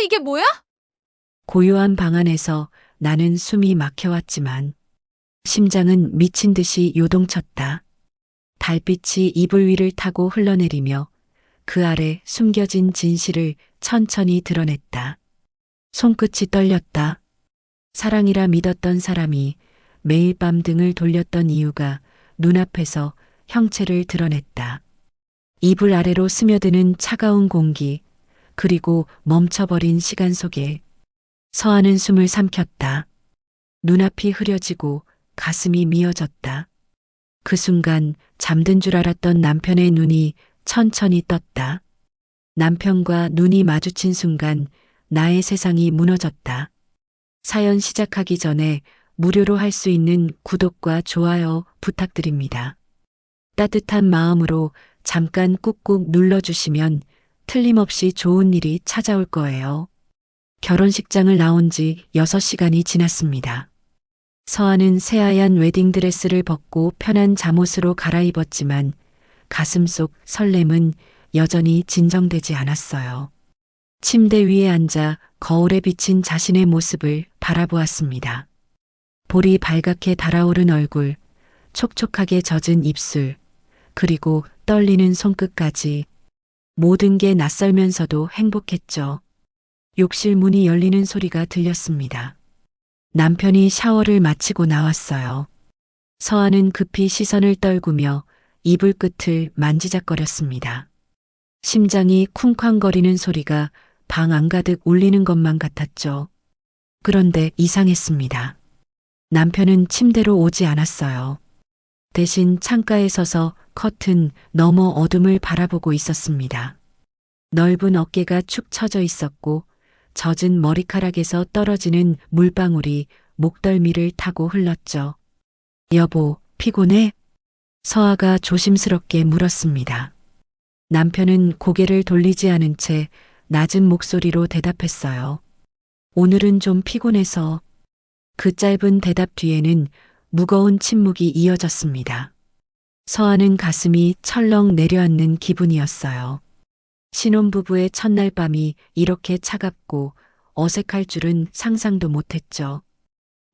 이게 뭐야? 고요한 방 안에서 나는 숨이 막혀왔지만 심장은 미친 듯이 요동쳤다. 달빛이 이불 위를 타고 흘러내리며 그 아래 숨겨진 진실을 천천히 드러냈다. 손끝이 떨렸다. 사랑이라 믿었던 사람이 매일 밤 등을 돌렸던 이유가 눈앞에서 형체를 드러냈다. 이불 아래로 스며드는 차가운 공기, 그리고 멈춰버린 시간 속에 서하는 숨을 삼켰다. 눈앞이 흐려지고 가슴이 미어졌다. 그 순간 잠든 줄 알았던 남편의 눈이 천천히 떴다. 남편과 눈이 마주친 순간 나의 세상이 무너졌다. 사연 시작하기 전에 무료로 할 수 있는 구독과 좋아요 부탁드립니다. 따뜻한 마음으로 잠깐 꾹꾹 눌러주시면 틀림없이 좋은 일이 찾아올 거예요. 결혼식장을 나온 지 6시간이 지났습니다. 서하는 새하얀 웨딩드레스를 벗고 편한 잠옷으로 갈아입었지만 가슴 속 설렘은 여전히 진정되지 않았어요. 침대 위에 앉아 거울에 비친 자신의 모습을 바라보았습니다. 볼이 발갛게 달아오른 얼굴, 촉촉하게 젖은 입술, 그리고 떨리는 손끝까지 모든 게 낯설면서도 행복했죠. 욕실 문이 열리는 소리가 들렸습니다. 남편이 샤워를 마치고 나왔어요. 서하는 급히 시선을 떨구며 이불 끝을 만지작거렸습니다. 심장이 쿵쾅거리는 소리가 방 안가득 울리는 것만 같았죠. 그런데 이상했습니다. 남편은 침대로 오지 않았어요. 대신 창가에 서서 커튼 너머 어둠을 바라보고 있었습니다. 넓은 어깨가 축 처져 있었고 젖은 머리카락에서 떨어지는 물방울이 목덜미를 타고 흘렀죠. 여보, 피곤해? 서아가 조심스럽게 물었습니다. 남편은 고개를 돌리지 않은 채 낮은 목소리로 대답했어요. 오늘은 좀 피곤해서. 그 짧은 대답 뒤에는 무거운 침묵이 이어졌습니다. 서하는 가슴이 철렁 내려앉는 기분이었어요. 신혼부부의 첫날 밤이 이렇게 차갑고 어색할 줄은 상상도 못했죠.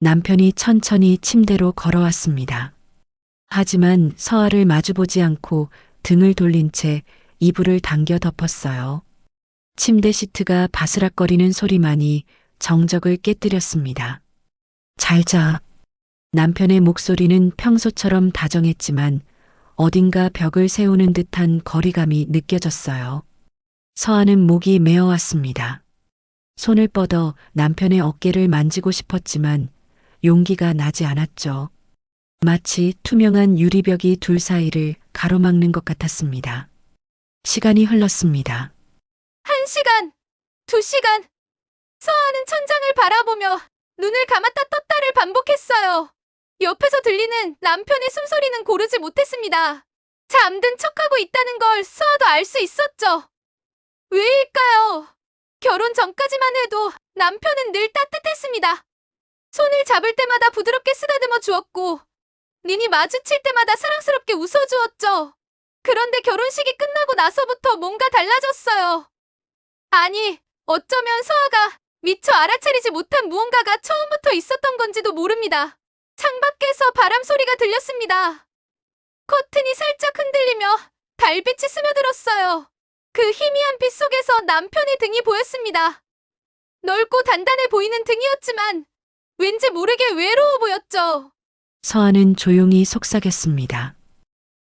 남편이 천천히 침대로 걸어왔습니다. 하지만 서하를 마주보지 않고 등을 돌린 채 이불을 당겨 덮었어요. 침대 시트가 바스락거리는 소리만이 정적을 깨뜨렸습니다. 잘 자. 남편의 목소리는 평소처럼 다정했지만 어딘가 벽을 세우는 듯한 거리감이 느껴졌어요. 서하는 목이 메어왔습니다. 손을 뻗어 남편의 어깨를 만지고 싶었지만 용기가 나지 않았죠. 마치 투명한 유리벽이 둘 사이를 가로막는 것 같았습니다. 시간이 흘렀습니다. 1시간, 2시간. 서하는 천장을 바라보며 눈을 감았다 떴다를 반복했어요. 옆에서 들리는 남편의 숨소리는 고르지 못했습니다. 잠든 척하고 있다는 걸 서하도 알 수 있었죠. 왜일까요? 결혼 전까지만 해도 남편은 늘 따뜻했습니다. 손을 잡을 때마다 부드럽게 쓰다듬어 주었고 눈이 마주칠 때마다 사랑스럽게 웃어주었죠. 그런데 결혼식이 끝나고 나서부터 뭔가 달라졌어요. 아니, 어쩌면 서아가 미처 알아차리지 못한 무언가가 처음부터 있었던 건지도 모릅니다. 창밖에서 바람 소리가 들렸습니다. 커튼이 살짝 흔들리며 달빛이 스며들었어요. 그 희미한 빛 속에서 남편의 등이 보였습니다. 넓고 단단해 보이는 등이었지만 왠지 모르게 외로워 보였죠. 서하는 조용히 속삭였습니다.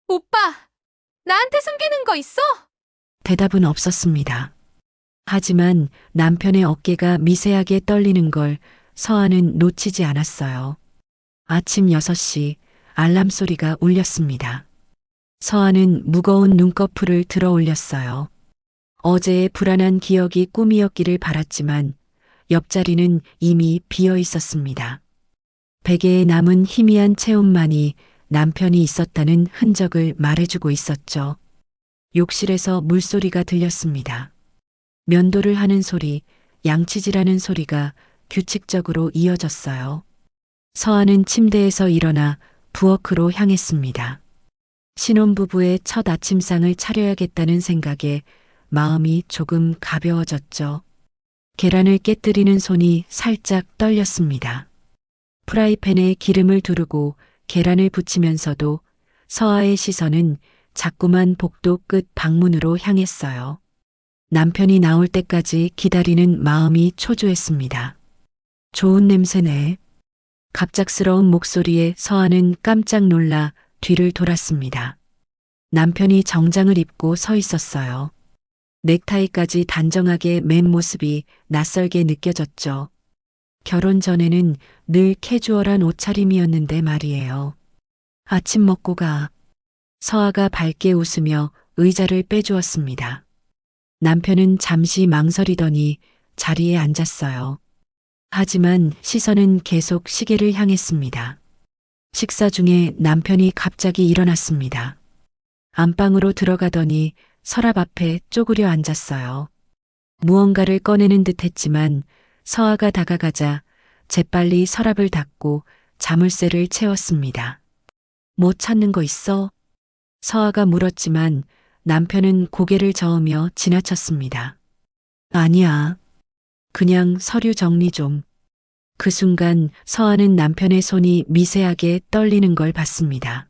오빠, 나한테 숨기는 거 있어? 대답은 없었습니다. 하지만 남편의 어깨가 미세하게 떨리는 걸 서하는 놓치지 않았어요. 아침 6시 알람 소리가 울렸습니다. 서하는 무거운 눈꺼풀을 들어 올렸어요. 어제의 불안한 기억이 꿈이었기를 바랐지만 옆자리는 이미 비어 있었습니다. 베개에 남은 희미한 체온만이 남편이 있었다는 흔적을 말해주고 있었죠. 욕실에서 물소리가 들렸습니다. 면도를 하는 소리, 양치질하는 소리가 규칙적으로 이어졌어요. 서하는 침대에서 일어나 부엌으로 향했습니다. 신혼부부의 첫 아침상을 차려야겠다는 생각에 마음이 조금 가벼워졌죠. 계란을 깨뜨리는 손이 살짝 떨렸습니다. 프라이팬에 기름을 두르고 계란을 붙이면서도 서아의 시선은 자꾸만 복도 끝 방문으로 향했어요. 남편이 나올 때까지 기다리는 마음이 초조했습니다. 좋은 냄새네. 갑작스러운 목소리에 서아는 깜짝 놀라 뒤를 돌았습니다. 남편이 정장을 입고 서 있었어요. 넥타이까지 단정하게 맨 모습이 낯설게 느껴졌죠. 결혼 전에는 늘 캐주얼한 옷차림이었는데 말이에요. 아침 먹고 가. 서아가 밝게 웃으며 의자를 빼주었습니다. 남편은 잠시 망설이더니 자리에 앉았어요. 하지만 시선은 계속 시계를 향했습니다. 식사 중에 남편이 갑자기 일어났습니다. 안방으로 들어가더니 서랍 앞에 쪼그려 앉았어요. 무언가를 꺼내는 듯 했지만 서아가 다가가자 재빨리 서랍을 닫고 자물쇠를 채웠습니다. 뭐 찾는 거 있어? 서아가 물었지만 남편은 고개를 저으며 지나쳤습니다. 아니야. 그냥 서류 정리 좀. 그 순간 서아는 남편의 손이 미세하게 떨리는 걸 봤습니다.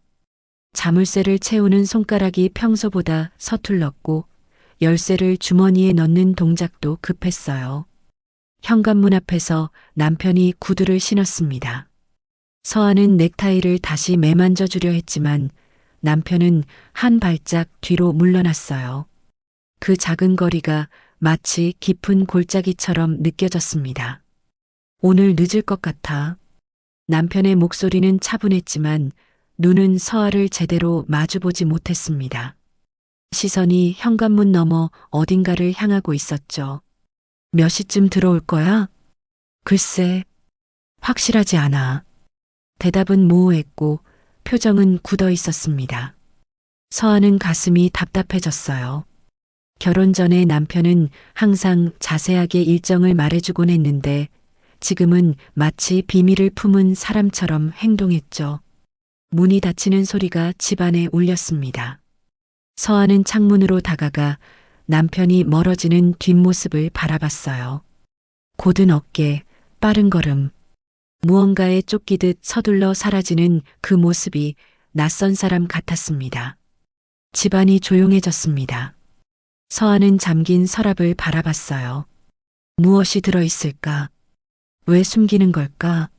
자물쇠를 채우는 손가락이 평소보다 서툴렀고 열쇠를 주머니에 넣는 동작도 급했어요. 현관문 앞에서 남편이 구두를 신었습니다. 서아는 넥타이를 다시 매만져 주려 했지만 남편은 한 발짝 뒤로 물러났어요. 그 작은 거리가 마치 깊은 골짜기처럼 느껴졌습니다. 오늘 늦을 것 같아. 남편의 목소리는 차분했지만 눈은 서아를 제대로 마주보지 못했습니다. 시선이 현관문 너머 어딘가를 향하고 있었죠. 몇 시쯤 들어올 거야? 글쎄, 확실하지 않아. 대답은 모호했고 표정은 굳어 있었습니다. 서아는 가슴이 답답해졌어요. 결혼 전에 남편은 항상 자세하게 일정을 말해주곤 했는데 지금은 마치 비밀을 품은 사람처럼 행동했죠. 문이 닫히는 소리가 집안에 울렸습니다. 서아는 창문으로 다가가 남편이 멀어지는 뒷모습을 바라봤어요. 곧은 어깨, 빠른 걸음, 무언가에 쫓기듯 서둘러 사라지는 그 모습이 낯선 사람 같았습니다. 집안이 조용해졌습니다. 서아는 잠긴 서랍을 바라봤어요. 무엇이 들어있을까? 왜 숨기는 걸까?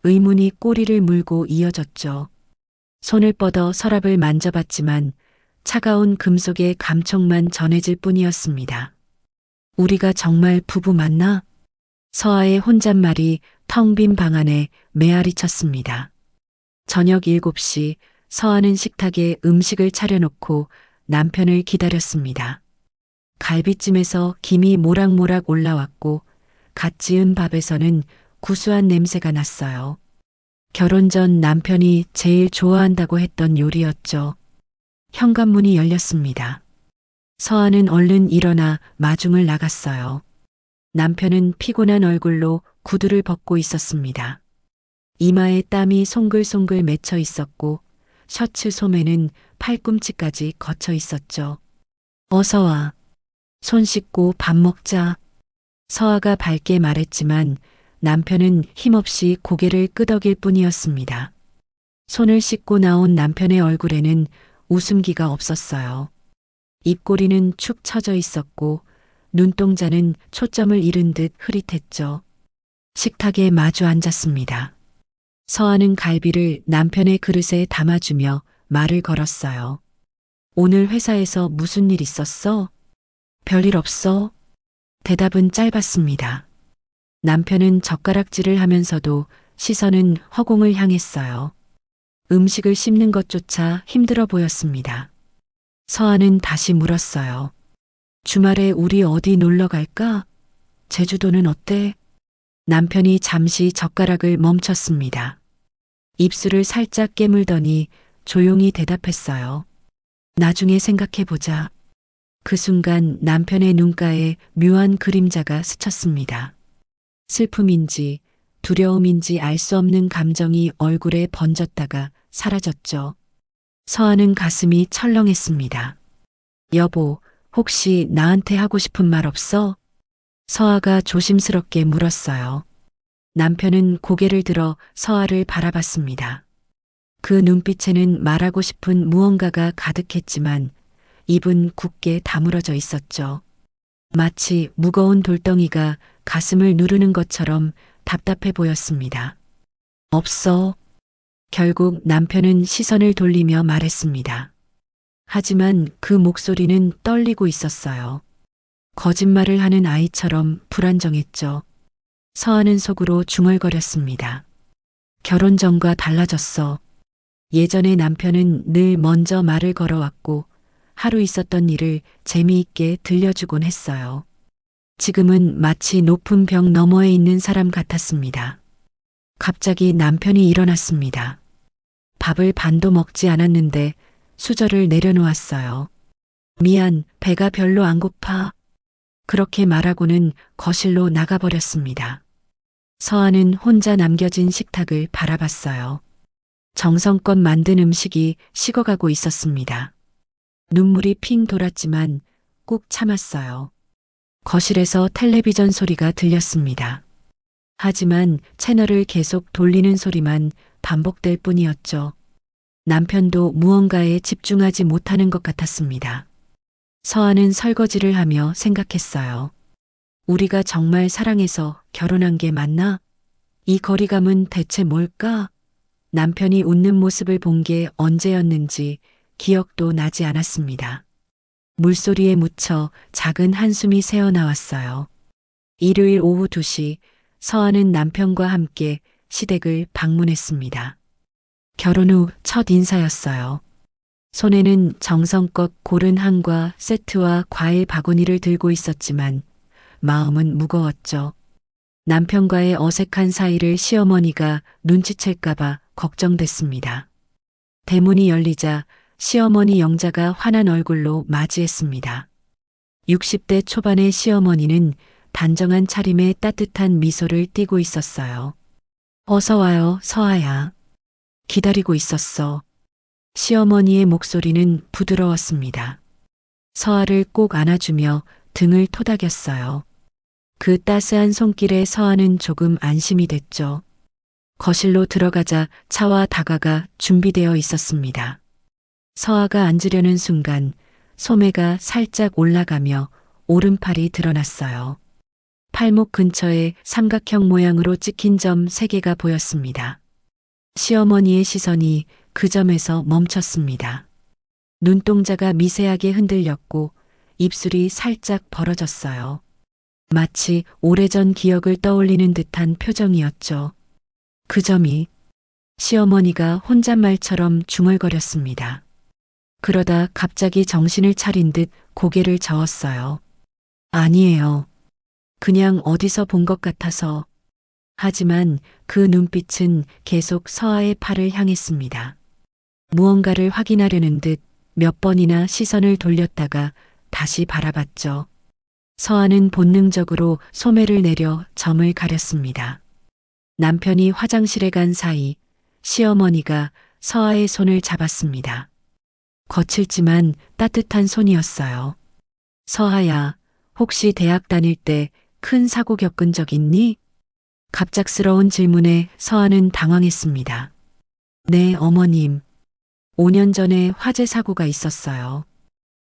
의문이 꼬리를 물고 이어졌죠. 손을 뻗어 서랍을 만져봤지만 차가운 금속의 감촉만 전해질 뿐이었습니다. 우리가 정말 부부 맞나? 서아의 혼잣말이 텅 빈 방 안에 메아리 쳤습니다. 저녁 7시 서아는 식탁에 음식을 차려놓고 남편을 기다렸습니다. 갈비찜에서 김이 모락모락 올라왔고 갓 지은 밥에서는 구수한 냄새가 났어요. 결혼 전 남편이 제일 좋아한다고 했던 요리였죠. 현관문이 열렸습니다. 서아는 얼른 일어나 마중을 나갔어요. 남편은 피곤한 얼굴로 구두를 벗고 있었습니다. 이마에 땀이 송글송글 맺혀 있었고 셔츠 소매는 팔꿈치까지 거쳐 있었죠. 어서 와. 손 씻고 밥 먹자. 서아가 밝게 말했지만 남편은 힘없이 고개를 끄덕일 뿐이었습니다. 손을 씻고 나온 남편의 얼굴에는 웃음기가 없었어요. 입꼬리는 축 처져 있었고 눈동자는 초점을 잃은 듯 흐릿했죠. 식탁에 마주 앉았습니다. 서아는 갈비를 남편의 그릇에 담아주며 말을 걸었어요. 오늘 회사에서 무슨 일 있었어? 별일 없어. 대답은 짧았습니다. 남편은 젓가락질을 하면서도 시선은 허공을 향했어요. 음식을 씹는 것조차 힘들어 보였습니다. 서아는 다시 물었어요. 주말에 우리 어디 놀러 갈까? 제주도는 어때? 남편이 잠시 젓가락을 멈췄습니다. 입술을 살짝 깨물더니 조용히 대답했어요. 나중에 생각해보자. 그 순간 남편의 눈가에 묘한 그림자가 스쳤습니다. 슬픔인지 두려움인지 알 수 없는 감정이 얼굴에 번졌다가 사라졌죠. 서아는 가슴이 철렁했습니다. 여보, 혹시 나한테 하고 싶은 말 없어? 서아가 조심스럽게 물었어요. 남편은 고개를 들어 서아를 바라봤습니다. 그 눈빛에는 말하고 싶은 무언가가 가득했지만 입은 굳게 다물어져 있었죠. 마치 무거운 돌덩이가 가슴을 누르는 것처럼 답답해 보였습니다. 없어. 결국 남편은 시선을 돌리며 말했습니다. 하지만 그 목소리는 떨리고 있었어요. 거짓말을 하는 아이처럼 불안정했죠. 서아는 속으로 중얼거렸습니다. 결혼 전과 달라졌어. 예전에 남편은 늘 먼저 말을 걸어왔고 하루 있었던 일을 재미있게 들려주곤 했어요. 지금은 마치 높은 벽 너머에 있는 사람 같았습니다. 갑자기 남편이 일어났습니다. 밥을 반도 먹지 않았는데 수저를 내려놓았어요. 미안, 배가 별로 안 고파. 그렇게 말하고는 거실로 나가버렸습니다. 서아는 혼자 남겨진 식탁을 바라봤어요. 정성껏 만든 음식이 식어가고 있었습니다. 눈물이 핑 돌았지만 꾹 참았어요. 거실에서 텔레비전 소리가 들렸습니다. 하지만 채널을 계속 돌리는 소리만 반복될 뿐이었죠. 남편도 무언가에 집중하지 못하는 것 같았습니다. 서아는 설거지를 하며 생각했어요. 우리가 정말 사랑해서 결혼한 게 맞나? 이 거리감은 대체 뭘까? 남편이 웃는 모습을 본 게 언제였는지 기억도 나지 않았습니다. 물소리에 묻혀 작은 한숨이 새어나왔어요. 일요일 오후 2시 서아는 남편과 함께 시댁을 방문했습니다. 결혼 후 첫 인사였어요. 손에는 정성껏 고른 한과 세트와 과일 바구니를 들고 있었지만 마음은 무거웠죠. 남편과의 어색한 사이를 시어머니가 눈치챌까봐 걱정됐습니다. 대문이 열리자 시어머니 영자가 환한 얼굴로 맞이했습니다. 60대 초반의 시어머니는 단정한 차림에 따뜻한 미소를 띠고 있었어요. 어서 와요, 서아야. 기다리고 있었어. 시어머니의 목소리는 부드러웠습니다. 서아를 꼭 안아주며 등을 토닥였어요. 그 따스한 손길에 서아는 조금 안심이 됐죠. 거실로 들어가자 차와 다가가 준비되어 있었습니다. 서아가 앉으려는 순간 소매가 살짝 올라가며 오른팔이 드러났어요. 팔목 근처에 삼각형 모양으로 찍힌 점 3개가 보였습니다. 시어머니의 시선이 그 점에서 멈췄습니다. 눈동자가 미세하게 흔들렸고 입술이 살짝 벌어졌어요. 마치 오래전 기억을 떠올리는 듯한 표정이었죠. 그 점이 시어머니가 혼잣말처럼 중얼거렸습니다. 그러다 갑자기 정신을 차린 듯 고개를 저었어요. 아니에요. 그냥 어디서 본 것 같아서. 하지만 그 눈빛은 계속 서아의 팔을 향했습니다. 무언가를 확인하려는 듯 몇 번이나 시선을 돌렸다가 다시 바라봤죠. 서아는 본능적으로 소매를 내려 점을 가렸습니다. 남편이 화장실에 간 사이 시어머니가 서아의 손을 잡았습니다. 거칠지만 따뜻한 손이었어요. 서아야, 혹시 대학 다닐 때 큰 사고 겪은 적 있니? 갑작스러운 질문에 서아는 당황했습니다. 네, 어머님. 5년 전에 화재 사고가 있었어요.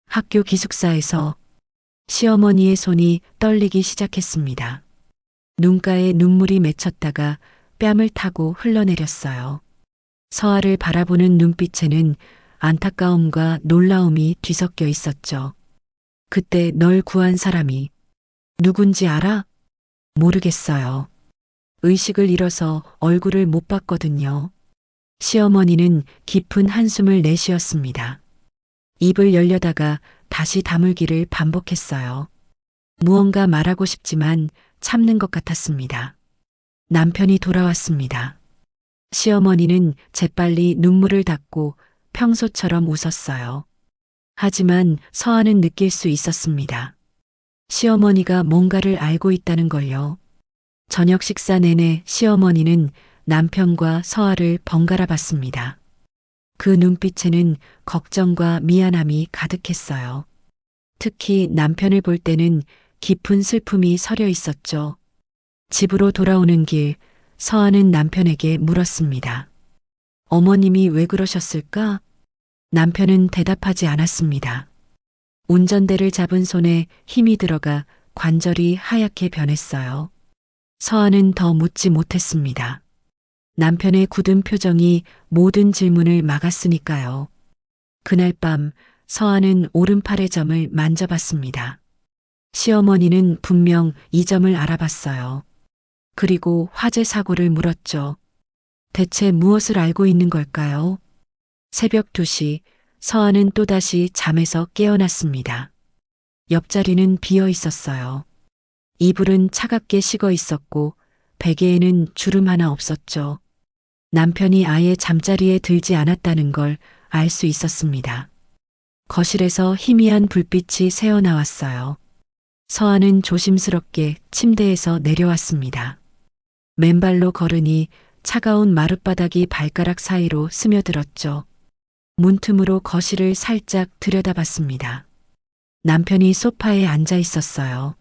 학교 기숙사에서 시어머니의 손이 떨리기 시작했습니다. 눈가에 눈물이 맺혔다가 뺨을 타고 흘러내렸어요. 서아를 바라보는 눈빛에는 안타까움과 놀라움이 뒤섞여 있었죠. 그때 널 구한 사람이 누군지 알아? 모르겠어요. 의식을 잃어서 얼굴을 못 봤거든요. 시어머니는 깊은 한숨을 내쉬었습니다. 입을 열려다가 다시 다물기를 반복했어요. 무언가 말하고 싶지만 참는 것 같았습니다. 남편이 돌아왔습니다. 시어머니는 재빨리 눈물을 닦고 평소처럼 웃었어요. 하지만 서아는 느낄 수 있었습니다. 시어머니가 뭔가를 알고 있다는 걸요. 저녁 식사 내내 시어머니는 남편과 서아를 번갈아 봤습니다. 그 눈빛에는 걱정과 미안함이 가득했어요. 특히 남편을 볼 때는 깊은 슬픔이 서려 있었죠. 집으로 돌아오는 길, 서아는 남편에게 물었습니다. 어머님이 왜 그러셨을까? 남편은 대답하지 않았습니다. 운전대를 잡은 손에 힘이 들어가 관절이 하얗게 변했어요. 서아는 더 묻지 못했습니다. 남편의 굳은 표정이 모든 질문을 막았으니까요. 그날 밤 서아는 오른팔의 점을 만져봤습니다. 시어머니는 분명 이 점을 알아봤어요. 그리고 화재 사고를 물었죠. 대체 무엇을 알고 있는 걸까요? 새벽 2시 서아는 또다시 잠에서 깨어났습니다. 옆자리는 비어 있었어요. 이불은 차갑게 식어 있었고 베개에는 주름 하나 없었죠. 남편이 아예 잠자리에 들지 않았다는 걸 알 수 있었습니다. 거실에서 희미한 불빛이 새어나왔어요. 서아는 조심스럽게 침대에서 내려왔습니다. 맨발로 걸으니 차가운 마룻바닥이 발가락 사이로 스며들었죠. 문틈으로 거실을 살짝 들여다봤습니다. 남편이 소파에 앉아 있었어요.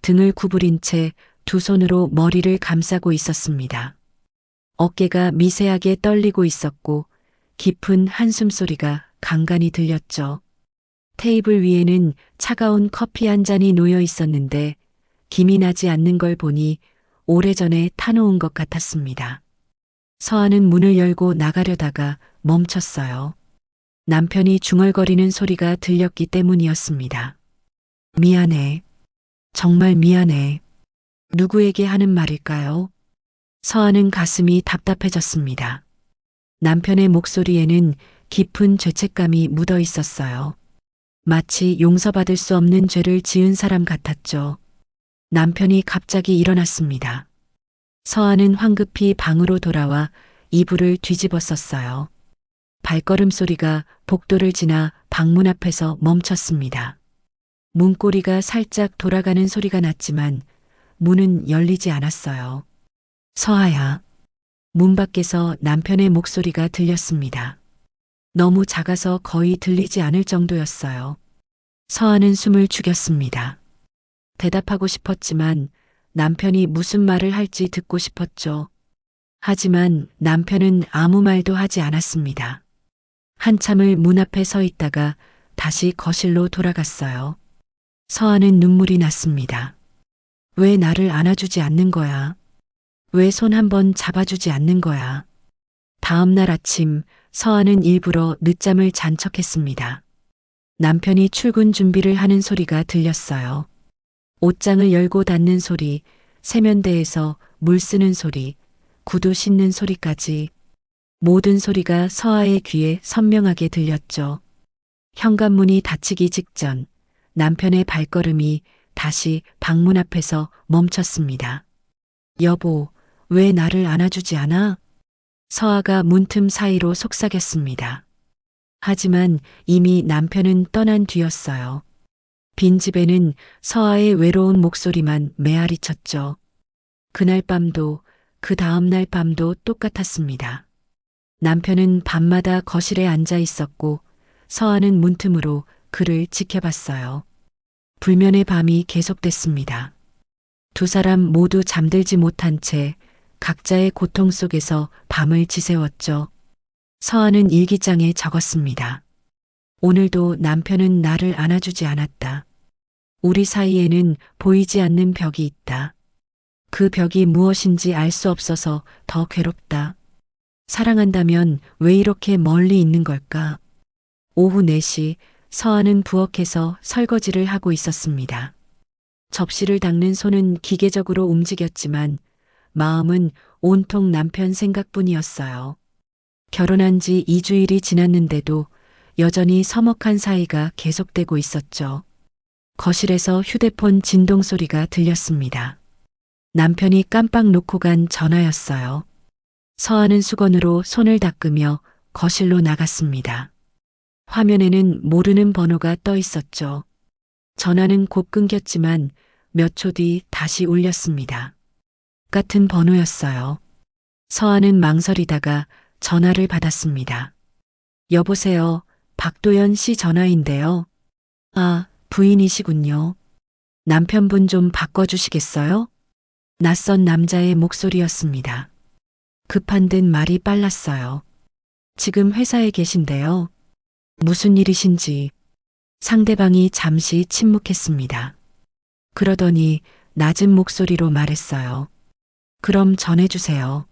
등을 구부린 채 두 손으로 머리를 감싸고 있었습니다. 어깨가 미세하게 떨리고 있었고 깊은 한숨 소리가 간간히 들렸죠. 테이블 위에는 차가운 커피 한 잔이 놓여 있었는데 김이 나지 않는 걸 보니 오래전에 타놓은 것 같았습니다. 서아는 문을 열고 나가려다가 멈췄어요. 남편이 중얼거리는 소리가 들렸기 때문이었습니다. 미안해. 정말 미안해. 누구에게 하는 말일까요? 서아는 가슴이 답답해졌습니다. 남편의 목소리에는 깊은 죄책감이 묻어 있었어요. 마치 용서받을 수 없는 죄를 지은 사람 같았죠. 남편이 갑자기 일어났습니다. 서아는 황급히 방으로 돌아와 이불을 뒤집었었어요. 발걸음 소리가 복도를 지나 방문 앞에서 멈췄습니다. 문고리가 살짝 돌아가는 소리가 났지만 문은 열리지 않았어요. 서아야. 문 밖에서 남편의 목소리가 들렸습니다. 너무 작아서 거의 들리지 않을 정도였어요. 서아는 숨을 죽였습니다. 대답하고 싶었지만 남편이 무슨 말을 할지 듣고 싶었죠. 하지만 남편은 아무 말도 하지 않았습니다. 한참을 문 앞에 서 있다가 다시 거실로 돌아갔어요. 서아는 눈물이 났습니다. 왜 나를 안아주지 않는 거야? 왜 손 한번 잡아주지 않는 거야? 다음 날 아침 서아는 일부러 늦잠을 잔 척했습니다. 남편이 출근 준비를 하는 소리가 들렸어요. 옷장을 열고 닫는 소리, 세면대에서 물 쓰는 소리, 구두 씻는 소리까지 모든 소리가 서아의 귀에 선명하게 들렸죠. 현관문이 닫히기 직전 남편의 발걸음이 다시 방문 앞에서 멈췄습니다. 여보, 왜 나를 안아주지 않아? 서아가 문틈 사이로 속삭였습니다. 하지만 이미 남편은 떠난 뒤였어요. 빈집에는 서아의 외로운 목소리만 메아리 쳤죠. 그날 밤도 그 다음날 밤도 똑같았습니다. 남편은 밤마다 거실에 앉아 있었고 서아는 문틈으로 그를 지켜봤어요. 불면의 밤이 계속됐습니다. 두 사람 모두 잠들지 못한 채 각자의 고통 속에서 밤을 지새웠죠. 서아는 일기장에 적었습니다. 오늘도 남편은 나를 안아주지 않았다. 우리 사이에는 보이지 않는 벽이 있다. 그 벽이 무엇인지 알 수 없어서 더 괴롭다. 사랑한다면 왜 이렇게 멀리 있는 걸까? 오후 4시 서아는 부엌에서 설거지를 하고 있었습니다. 접시를 닦는 손은 기계적으로 움직였지만 마음은 온통 남편 생각뿐이었어요. 결혼한 지 2주일이 지났는데도 여전히 서먹한 사이가 계속되고 있었죠. 거실에서 휴대폰 진동 소리가 들렸습니다. 남편이 깜빡 놓고 간 전화였어요. 서아는 수건으로 손을 닦으며 거실로 나갔습니다. 화면에는 모르는 번호가 떠 있었죠. 전화는 곧 끊겼지만 몇 초 뒤 다시 울렸습니다. 같은 번호였어요. 서아는 망설이다가 전화를 받았습니다. 여보세요. 박도연 씨 전화인데요. 아, 부인이시군요. 남편분 좀 바꿔주시겠어요? 낯선 남자의 목소리였습니다. 급한 듯 말이 빨랐어요. 지금 회사에 계신데요. 무슨 일이신지. 상대방이 잠시 침묵했습니다. 그러더니 낮은 목소리로 말했어요. 그럼 전해주세요.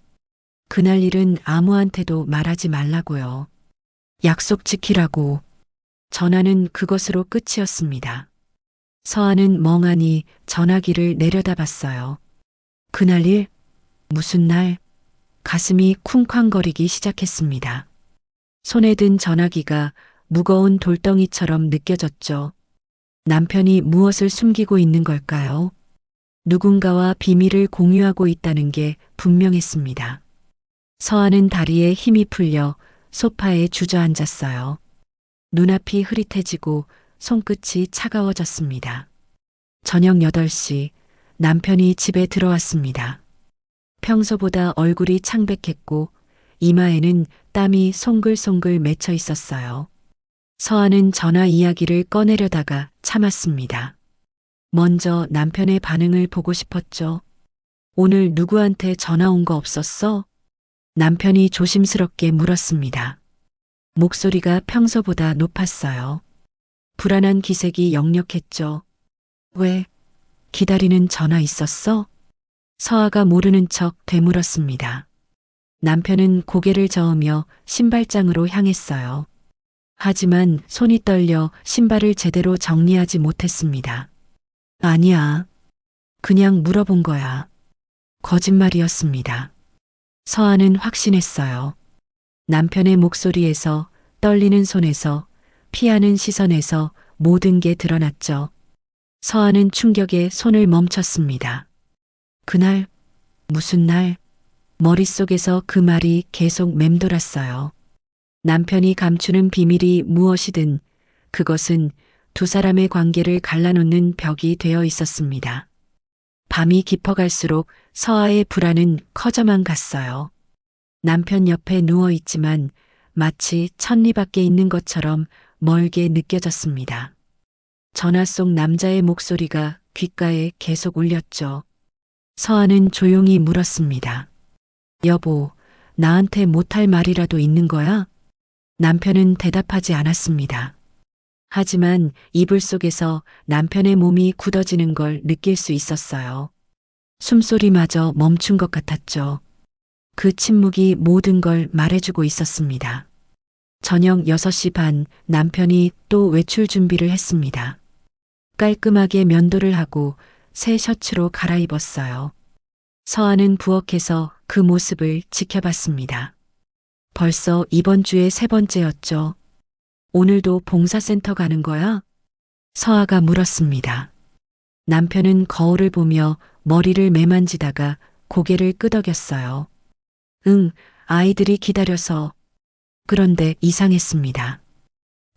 그날 일은 아무한테도 말하지 말라고요. 약속 지키라고. 전화는 그것으로 끝이었습니다. 서한은 멍하니 전화기를 내려다봤어요. 그날 일? 무슨 날? 가슴이 쿵쾅거리기 시작했습니다. 손에 든 전화기가 무거운 돌덩이처럼 느껴졌죠. 남편이 무엇을 숨기고 있는 걸까요? 누군가와 비밀을 공유하고 있다는 게 분명했습니다. 서한은 다리에 힘이 풀려 소파에 주저앉았어요. 눈앞이 흐릿해지고 손끝이 차가워졌습니다. 저녁 8시 남편이 집에 들어왔습니다. 평소보다 얼굴이 창백했고 이마에는 땀이 송글송글 맺혀 있었어요. 서한은 전화 이야기를 꺼내려다가 참았습니다. 먼저 남편의 반응을 보고 싶었죠. 오늘 누구한테 전화 온 거 없었어? 남편이 조심스럽게 물었습니다. 목소리가 평소보다 높았어요. 불안한 기색이 역력했죠. 왜? 기다리는 전화 있었어? 서아가 모르는 척 되물었습니다. 남편은 고개를 저으며 신발장으로 향했어요. 하지만 손이 떨려 신발을 제대로 정리하지 못했습니다. 아니야. 그냥 물어본 거야. 거짓말이었습니다. 서아는 확신했어요. 남편의 목소리에서, 떨리는 손에서, 피하는 시선에서 모든 게 드러났죠. 서아는 충격에 손을 멈췄습니다. 그날, 무슨 날? 머릿속에서 그 말이 계속 맴돌았어요. 남편이 감추는 비밀이 무엇이든 그것은 두 사람의 관계를 갈라놓는 벽이 되어 있었습니다. 밤이 깊어갈수록 서아의 불안은 커져만 갔어요. 남편 옆에 누워 있지만 마치 천리 밖에 있는 것처럼 멀게 느껴졌습니다. 전화 속 남자의 목소리가 귓가에 계속 울렸죠. 서아는 조용히 물었습니다. 여보, 나한테 못할 말이라도 있는 거야? 남편은 대답하지 않았습니다. 하지만 이불 속에서 남편의 몸이 굳어지는 걸 느낄 수 있었어요. 숨소리마저 멈춘 것 같았죠. 그 침묵이 모든 걸 말해주고 있었습니다. 저녁 6시 반 남편이 또 외출 준비를 했습니다. 깔끔하게 면도를 하고 새 셔츠로 갈아입었어요. 서아는 부엌에서 그 모습을 지켜봤습니다. 벌써 이번 주에 3번째였죠. 오늘도 봉사센터 가는 거야? 서아가 물었습니다. 남편은 거울을 보며 머리를 매만지다가 고개를 끄덕였어요. 응, 아이들이 기다려서. 그런데 이상했습니다.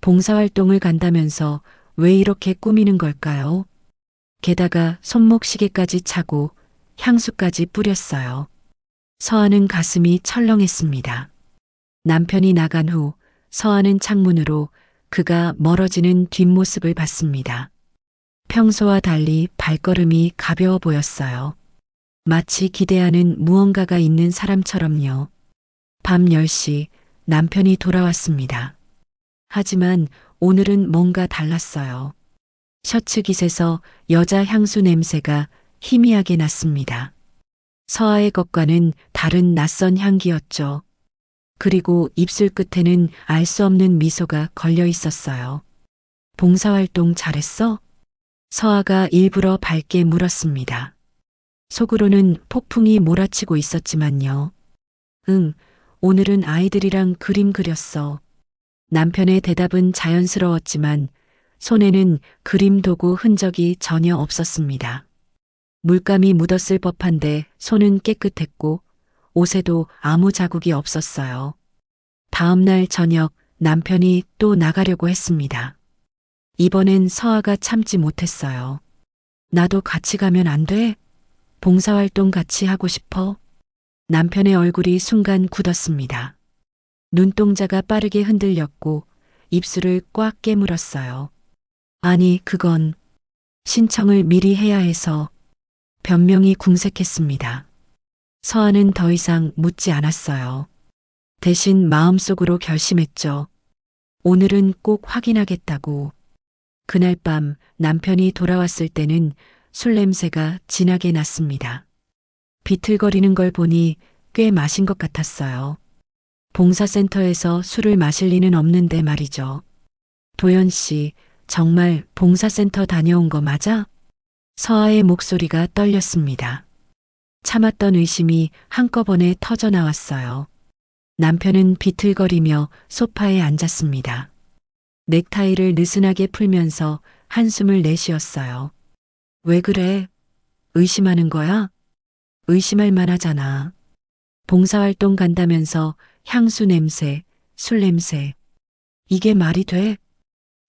봉사활동을 간다면서 왜 이렇게 꾸미는 걸까요? 게다가 손목시계까지 차고 향수까지 뿌렸어요. 서아는 가슴이 철렁했습니다. 남편이 나간 후 서아는 창문으로 그가 멀어지는 뒷모습을 봤습니다. 평소와 달리 발걸음이 가벼워 보였어요. 마치 기대하는 무언가가 있는 사람처럼요. 밤 10시 남편이 돌아왔습니다. 하지만 오늘은 뭔가 달랐어요. 셔츠 깃에서 여자 향수 냄새가 희미하게 났습니다. 서아의 것과는 다른 낯선 향기였죠. 그리고 입술 끝에는 알 수 없는 미소가 걸려 있었어요. 봉사활동 잘했어? 서아가 일부러 밝게 물었습니다. 속으로는 폭풍이 몰아치고 있었지만요. 응, 오늘은 아이들이랑 그림 그렸어. 남편의 대답은 자연스러웠지만 손에는 그림 도구 흔적이 전혀 없었습니다. 물감이 묻었을 법한데 손은 깨끗했고 옷에도 아무 자국이 없었어요. 다음 날 저녁 남편이 또 나가려고 했습니다. 이번엔 서아가 참지 못했어요. 나도 같이 가면 안 돼? 봉사활동 같이 하고 싶어? 남편의 얼굴이 순간 굳었습니다. 눈동자가 빠르게 흔들렸고 입술을 꽉 깨물었어요. 아니, 그건 신청을 미리 해야 해서 변명이 궁색했습니다. 서아는 더 이상 묻지 않았어요. 대신 마음속으로 결심했죠. 오늘은 꼭 확인하겠다고. 그날 밤 남편이 돌아왔을 때는 술 냄새가 진하게 났습니다. 비틀거리는 걸 보니 꽤 마신 것 같았어요. 봉사센터에서 술을 마실 리는 없는데 말이죠. 도연 씨, 정말 봉사센터 다녀온 거 맞아? 서아의 목소리가 떨렸습니다. 참았던 의심이 한꺼번에 터져 나왔어요. 남편은 비틀거리며 소파에 앉았습니다. 넥타이를 느슨하게 풀면서 한숨을 내쉬었어요. 왜 그래? 의심하는 거야? 의심할 만하잖아. 봉사활동 간다면서 향수 냄새, 술 냄새. 이게 말이 돼?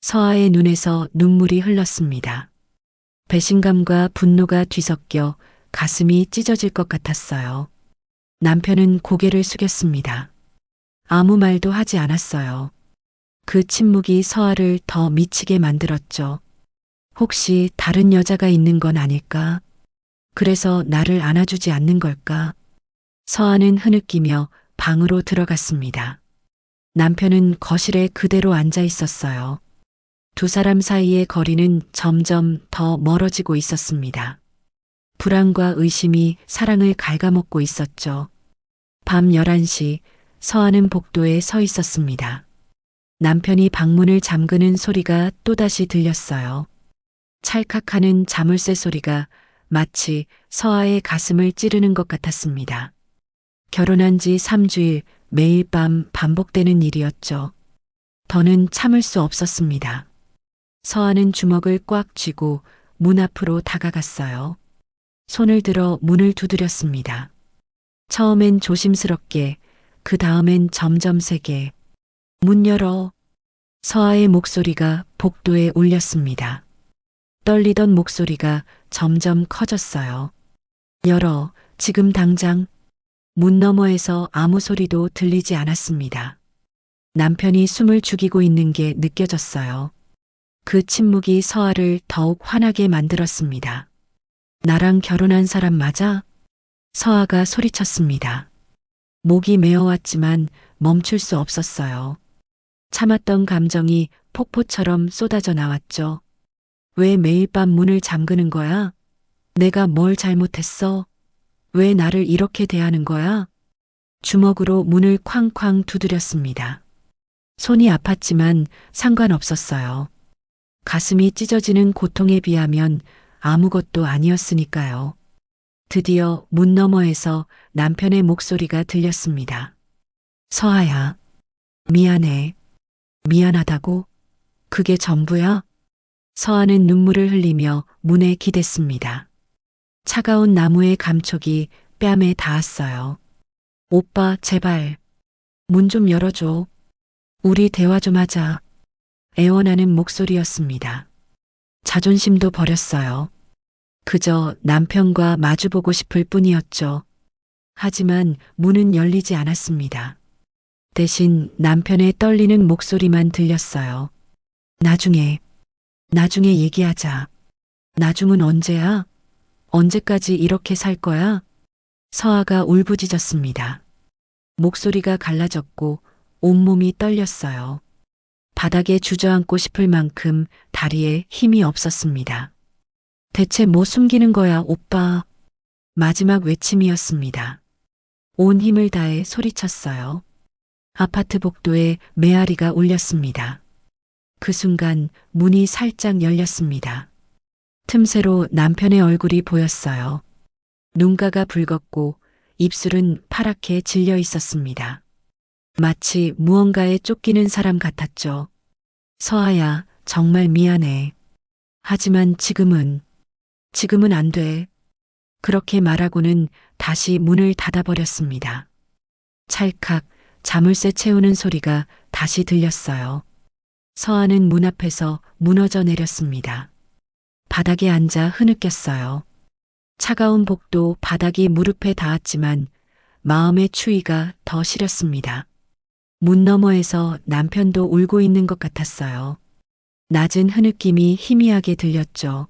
서아의 눈에서 눈물이 흘렀습니다. 배신감과 분노가 뒤섞여 가슴이 찢어질 것 같았어요. 남편은 고개를 숙였습니다. 아무 말도 하지 않았어요. 그 침묵이 서아를 더 미치게 만들었죠. 혹시 다른 여자가 있는 건 아닐까? 그래서 나를 안아주지 않는 걸까? 서아는 흐느끼며 방으로 들어갔습니다. 남편은 거실에 그대로 앉아 있었어요. 두 사람 사이의 거리는 점점 더 멀어지고 있었습니다. 불안과 의심이 사랑을 갉아먹고 있었죠. 밤 11시 서아는 복도에 서 있었습니다. 남편이 방문을 잠그는 소리가 또다시 들렸어요. 찰칵하는 자물쇠 소리가 마치 서아의 가슴을 찌르는 것 같았습니다. 결혼한 지 3주일 매일 밤 반복되는 일이었죠. 더는 참을 수 없었습니다. 서아는 주먹을 꽉 쥐고 문 앞으로 다가갔어요. 손을 들어 문을 두드렸습니다. 처음엔 조심스럽게, 그 다음엔 점점 세게. 문 열어. 서아의 목소리가 복도에 울렸습니다. 떨리던 목소리가 점점 커졌어요. 열어, 지금 당장. 문 너머에서 아무 소리도 들리지 않았습니다. 남편이 숨을 죽이고 있는 게 느껴졌어요. 그 침묵이 서아를 더욱 화나게 만들었습니다. 나랑 결혼한 사람 맞아? 서아가 소리쳤습니다. 목이 메어왔지만 멈출 수 없었어요. 참았던 감정이 폭포처럼 쏟아져 나왔죠. 왜 매일 밤 문을 잠그는 거야? 내가 뭘 잘못했어? 왜 나를 이렇게 대하는 거야? 주먹으로 문을 쾅쾅 두드렸습니다. 손이 아팠지만 상관없었어요. 가슴이 찢어지는 고통에 비하면 아무것도 아니었으니까요. 드디어 문 너머에서 남편의 목소리가 들렸습니다. 서아야, 미안해. 미안하다고? 그게 전부야? 서아는 눈물을 흘리며 문에 기댔습니다. 차가운 나무의 감촉이 뺨에 닿았어요. 오빠, 제발. 문 좀 열어줘. 우리 대화 좀 하자. 애원하는 목소리였습니다. 자존심도 버렸어요. 그저 남편과 마주보고 싶을 뿐이었죠. 하지만 문은 열리지 않았습니다. 대신 남편의 떨리는 목소리만 들렸어요. 나중에 얘기하자. 나중은 언제야? 언제까지 이렇게 살 거야? 서아가 울부짖었습니다. 목소리가 갈라졌고 온몸이 떨렸어요. 바닥에 주저앉고 싶을 만큼 다리에 힘이 없었습니다. 대체 뭐 숨기는 거야, 오빠? 마지막 외침이었습니다. 온 힘을 다해 소리쳤어요. 아파트 복도에 메아리가 울렸습니다. 그 순간 문이 살짝 열렸습니다. 틈새로 남편의 얼굴이 보였어요. 눈가가 붉었고 입술은 파랗게 질려 있었습니다. 마치 무언가에 쫓기는 사람 같았죠. 서아야, 정말 미안해. 하지만 지금은 안 돼. 그렇게 말하고는 다시 문을 닫아버렸습니다. 찰칵 자물쇠 채우는 소리가 다시 들렸어요. 서아는 문 앞에서 무너져 내렸습니다. 바닥에 앉아 흐느꼈어요. 차가운 복도 바닥이 무릎에 닿았지만 마음의 추위가 더 시렸습니다. 문 너머에서 남편도 울고 있는 것 같았어요. 낮은 흐느낌이 희미하게 들렸죠.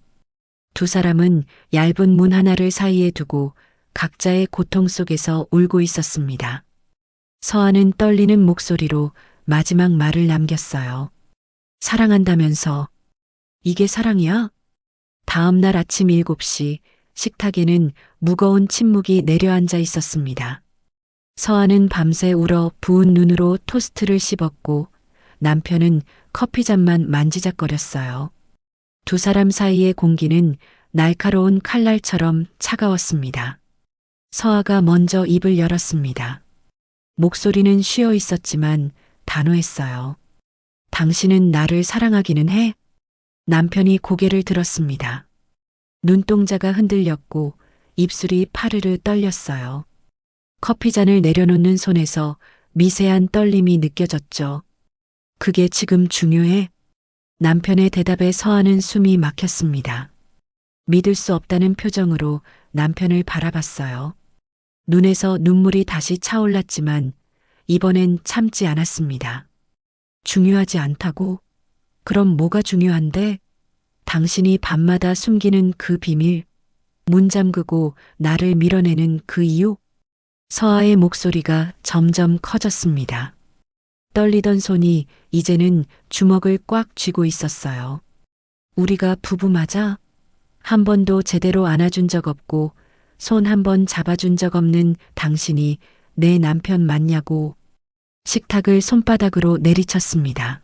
두 사람은 얇은 문 하나를 사이에 두고 각자의 고통 속에서 울고 있었습니다. 서아는 떨리는 목소리로 마지막 말을 남겼어요. 사랑한다면서. 이게 사랑이야? 다음 날 아침 7시 식탁에는 무거운 침묵이 내려앉아 있었습니다. 서아는 밤새 울어 부은 눈으로 토스트를 씹었고 남편은 커피잔만 만지작거렸어요. 두 사람 사이의 공기는 날카로운 칼날처럼 차가웠습니다. 서아가 먼저 입을 열었습니다. 목소리는 쉬어 있었지만 단호했어요. 당신은 나를 사랑하기는 해? 남편이 고개를 들었습니다. 눈동자가 흔들렸고 입술이 파르르 떨렸어요. 커피잔을 내려놓는 손에서 미세한 떨림이 느껴졌죠. 그게 지금 중요해? 남편의 대답에 서아는 숨이 막혔습니다. 믿을 수 없다는 표정으로 남편을 바라봤어요. 눈에서 눈물이 다시 차올랐지만 이번엔 참지 않았습니다. 중요하지 않다고? 그럼 뭐가 중요한데? 당신이 밤마다 숨기는 그 비밀, 문 잠그고 나를 밀어내는 그 이유? 서아의 목소리가 점점 커졌습니다. 떨리던 손이 이제는 주먹을 꽉 쥐고 있었어요. 우리가 부부 맞아? 한 번도 제대로 안아준 적 없고 손 한 번 잡아준 적 없는 당신이 내 남편 맞냐고. 식탁을 손바닥으로 내리쳤습니다.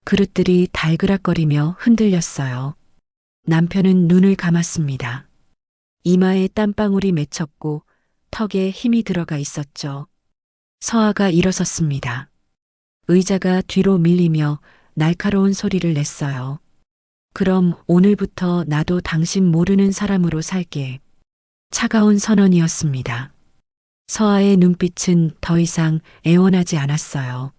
그릇들이 달그락거리며 흔들렸어요. 남편은 눈을 감았습니다. 이마에 땀방울이 맺혔고 턱에 힘이 들어가 있었죠. 서아가 일어섰습니다. 의자가 뒤로 밀리며 날카로운 소리를 냈어요. 그럼 오늘부터 나도 당신 모르는 사람으로 살게. 차가운 선언이었습니다. 서아의 눈빛은 더 이상 애원하지 않았어요.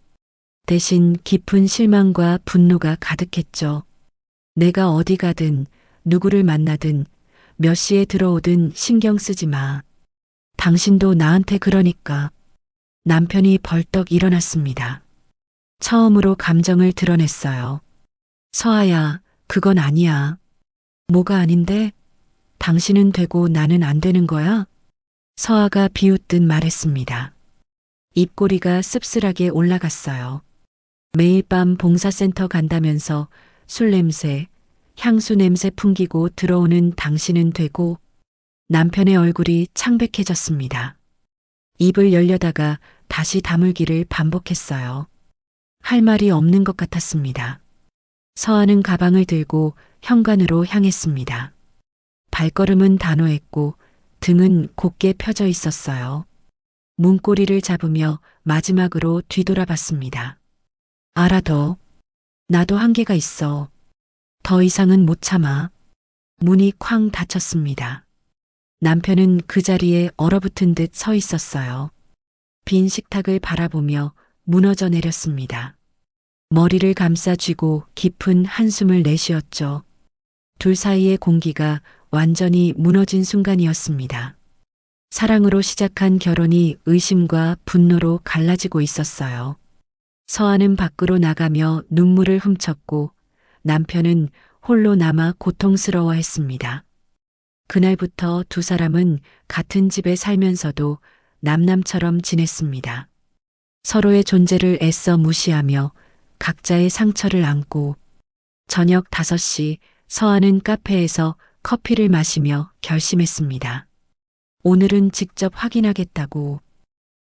대신 깊은 실망과 분노가 가득했죠. 내가 어디 가든 누구를 만나든 몇 시에 들어오든 신경 쓰지 마. 당신도 나한테 그러니까. 남편이 벌떡 일어났습니다. 처음으로 감정을 드러냈어요. 서아야, 그건 아니야. 뭐가 아닌데? 당신은 되고 나는 안 되는 거야? 서아가 비웃듯 말했습니다. 입꼬리가 씁쓸하게 올라갔어요. 매일 밤 봉사센터 간다면서 술 냄새, 향수 냄새 풍기고 들어오는 당신은 되고 남편의 얼굴이 창백해졌습니다. 입을 열려다가 다시 다물기를 반복했어요. 할 말이 없는 것 같았습니다. 서아는 가방을 들고 현관으로 향했습니다. 발걸음은 단호했고 등은 곧게 펴져 있었어요. 문고리를 잡으며 마지막으로 뒤돌아봤습니다. 알아둬. 나도 한계가 있어. 더 이상은 못 참아. 문이 쾅 닫혔습니다. 남편은 그 자리에 얼어붙은 듯 서 있었어요. 빈 식탁을 바라보며 무너져 내렸습니다. 머리를 감싸 쥐고 깊은 한숨을 내쉬었죠. 둘 사이의 공기가 완전히 무너진 순간이었습니다. 사랑으로 시작한 결혼이 의심과 분노로 갈라지고 있었어요. 서아는 밖으로 나가며 눈물을 훔쳤고 남편은 홀로 남아 고통스러워했습니다. 그날부터 두 사람은 같은 집에 살면서도 남남처럼 지냈습니다. 서로의 존재를 애써 무시하며 각자의 상처를 안고 저녁 5시 서아는 카페에서 커피를 마시며 결심했습니다. 오늘은 직접 확인하겠다고.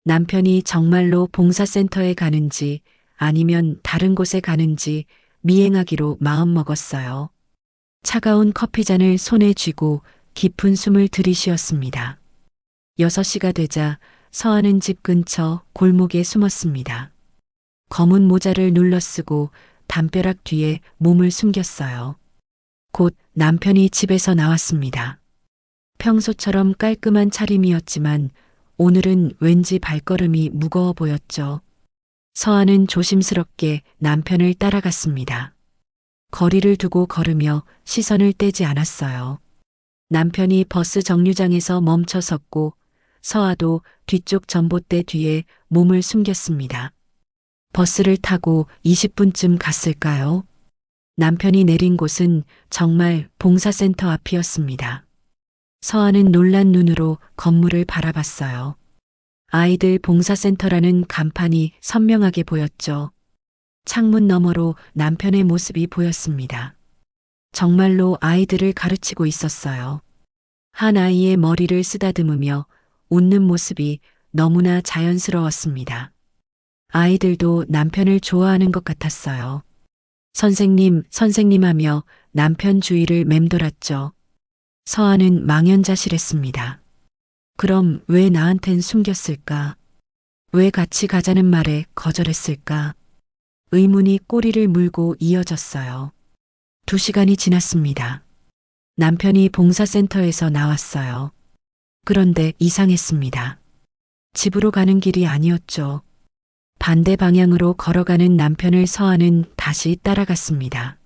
남편이 정말로 봉사센터에 가는지 아니면 다른 곳에 가는지 미행하기로 마음먹었어요. 차가운 커피잔을 손에 쥐고 깊은 숨을 들이쉬었습니다. 6시가 되자 서아는 집 근처 골목에 숨었습니다. 검은 모자를 눌러쓰고 담벼락 뒤에 몸을 숨겼어요. 곧 남편이 집에서 나왔습니다. 평소처럼 깔끔한 차림이었지만 오늘은 왠지 발걸음이 무거워 보였죠. 서아는 조심스럽게 남편을 따라갔습니다. 거리를 두고 걸으며 시선을 떼지 않았어요. 남편이 버스 정류장에서 멈춰 섰고 서아도 뒤쪽 전봇대 뒤에 몸을 숨겼습니다. 버스를 타고 20분쯤 갔을까요? 남편이 내린 곳은 정말 봉사센터 앞이었습니다. 서아는 놀란 눈으로 건물을 바라봤어요. 아이들 봉사센터라는 간판이 선명하게 보였죠. 창문 너머로 남편의 모습이 보였습니다. 정말로 아이들을 가르치고 있었어요. 한 아이의 머리를 쓰다듬으며 웃는 모습이 너무나 자연스러웠습니다. 아이들도 남편을 좋아하는 것 같았어요. 선생님 하며 남편 주위를 맴돌았죠. 서아는 망연자실했습니다. 그럼 왜 나한텐 숨겼을까? 왜 같이 가자는 말에 거절했을까? 의문이 꼬리를 물고 이어졌어요. 2시간이 지났습니다. 남편이 봉사센터에서 나왔어요. 그런데 이상했습니다. 집으로 가는 길이 아니었죠. 반대 방향으로 걸어가는 남편을 서아는 다시 따라갔습니다.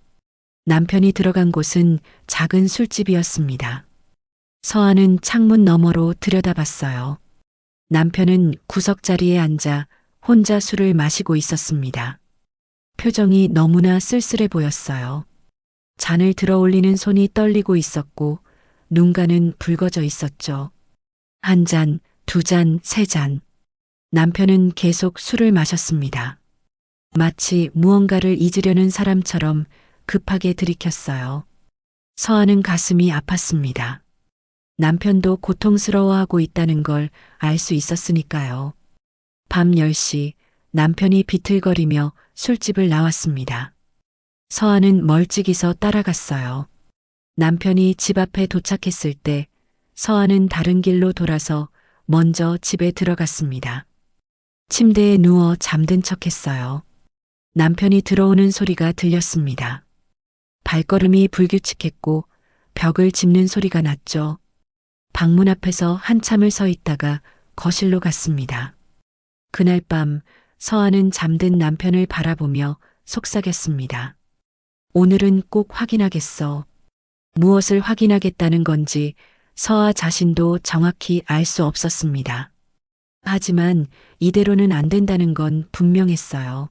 남편이 들어간 곳은 작은 술집이었습니다. 서아는 창문 너머로 들여다봤어요. 남편은 구석자리에 앉아 혼자 술을 마시고 있었습니다. 표정이 너무나 쓸쓸해 보였어요. 잔을 들어 올리는 손이 떨리고 있었고 눈가는 붉어져 있었죠. 1잔, 2잔, 3잔. 남편은 계속 술을 마셨습니다. 마치 무언가를 잊으려는 사람처럼 급하게 들이켰어요. 서아는 가슴이 아팠습니다. 남편도 고통스러워하고 있다는 걸 알 수 있었으니까요. 밤 10시 남편이 비틀거리며 술집을 나왔습니다. 서아는 멀찍이서 따라갔어요. 남편이 집 앞에 도착했을 때 서아는 다른 길로 돌아서 먼저 집에 들어갔습니다. 침대에 누워 잠든 척했어요. 남편이 들어오는 소리가 들렸습니다. 발걸음이 불규칙했고 벽을 짚는 소리가 났죠. 방문 앞에서 한참을 서 있다가 거실로 갔습니다. 그날 밤 서아는 잠든 남편을 바라보며 속삭였습니다. 오늘은 꼭 확인하겠어. 무엇을 확인하겠다는 건지 서아 자신도 정확히 알 수 없었습니다. 하지만 이대로는 안 된다는 건 분명했어요.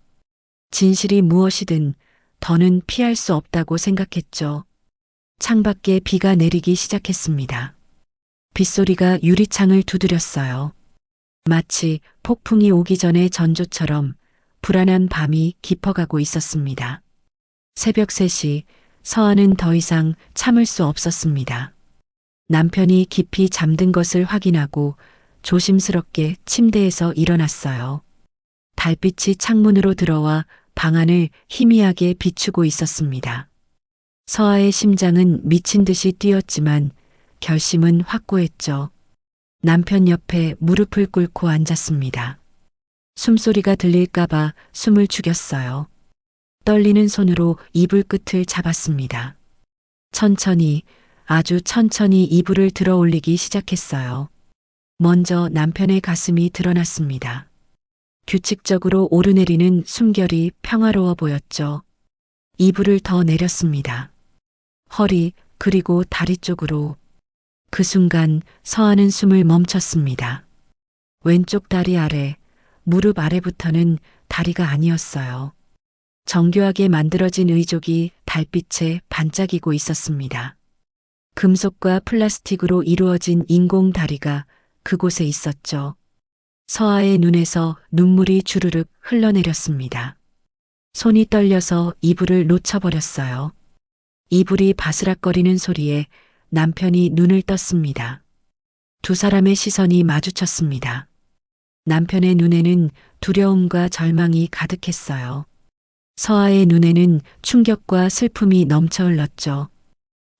진실이 무엇이든 더는 피할 수 없다고 생각했죠. 창밖에 비가 내리기 시작했습니다. 빗소리가 유리창을 두드렸어요. 마치 폭풍이 오기 전의 전조처럼 불안한 밤이 깊어가고 있었습니다. 새벽 3시 서아는 더 이상 참을 수 없었습니다. 남편이 깊이 잠든 것을 확인하고 조심스럽게 침대에서 일어났어요. 달빛이 창문으로 들어와 방 안을 희미하게 비추고 있었습니다. 서아의 심장은 미친 듯이 뛰었지만 결심은 확고했죠. 남편 옆에 무릎을 꿇고 앉았습니다. 숨소리가 들릴까봐 숨을 죽였어요. 떨리는 손으로 이불 끝을 잡았습니다. 천천히, 아주 천천히 이불을 들어 올리기 시작했어요. 먼저 남편의 가슴이 드러났습니다. 규칙적으로 오르내리는 숨결이 평화로워 보였죠. 이불을 더 내렸습니다. 허리, 그리고 다리 쪽으로. 그 순간 서아는 숨을 멈췄습니다. 왼쪽 다리 아래, 무릎 아래부터는 다리가 아니었어요. 정교하게 만들어진 의족이 달빛에 반짝이고 있었습니다. 금속과 플라스틱으로 이루어진 인공 다리가 그곳에 있었죠. 서아의 눈에서 눈물이 주르륵 흘러내렸습니다. 손이 떨려서 이불을 놓쳐버렸어요. 이불이 바스락거리는 소리에 남편이 눈을 떴습니다. 2 사람의 시선이 마주쳤습니다. 남편의 눈에는 두려움과 절망이 가득했어요. 서아의 눈에는 충격과 슬픔이 넘쳐 흘렀죠.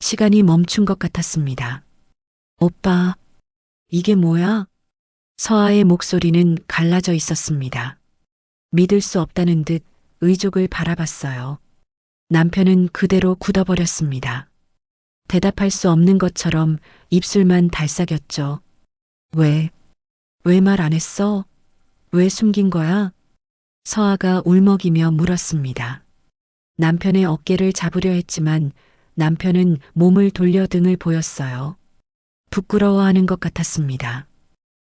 시간이 멈춘 것 같았습니다. 오빠, 이게 뭐야? 서아의 목소리는 갈라져 있었습니다. 믿을 수 없다는 듯 의족을 바라봤어요. 남편은 그대로 굳어버렸습니다. 대답할 수 없는 것처럼 입술만 달싹였죠. 왜 말 안 했어? 왜 숨긴 거야? 서아가 울먹이며 물었습니다. 남편의 어깨를 잡으려 했지만 남편은 몸을 돌려 등을 보였어요. 부끄러워하는 것 같았습니다.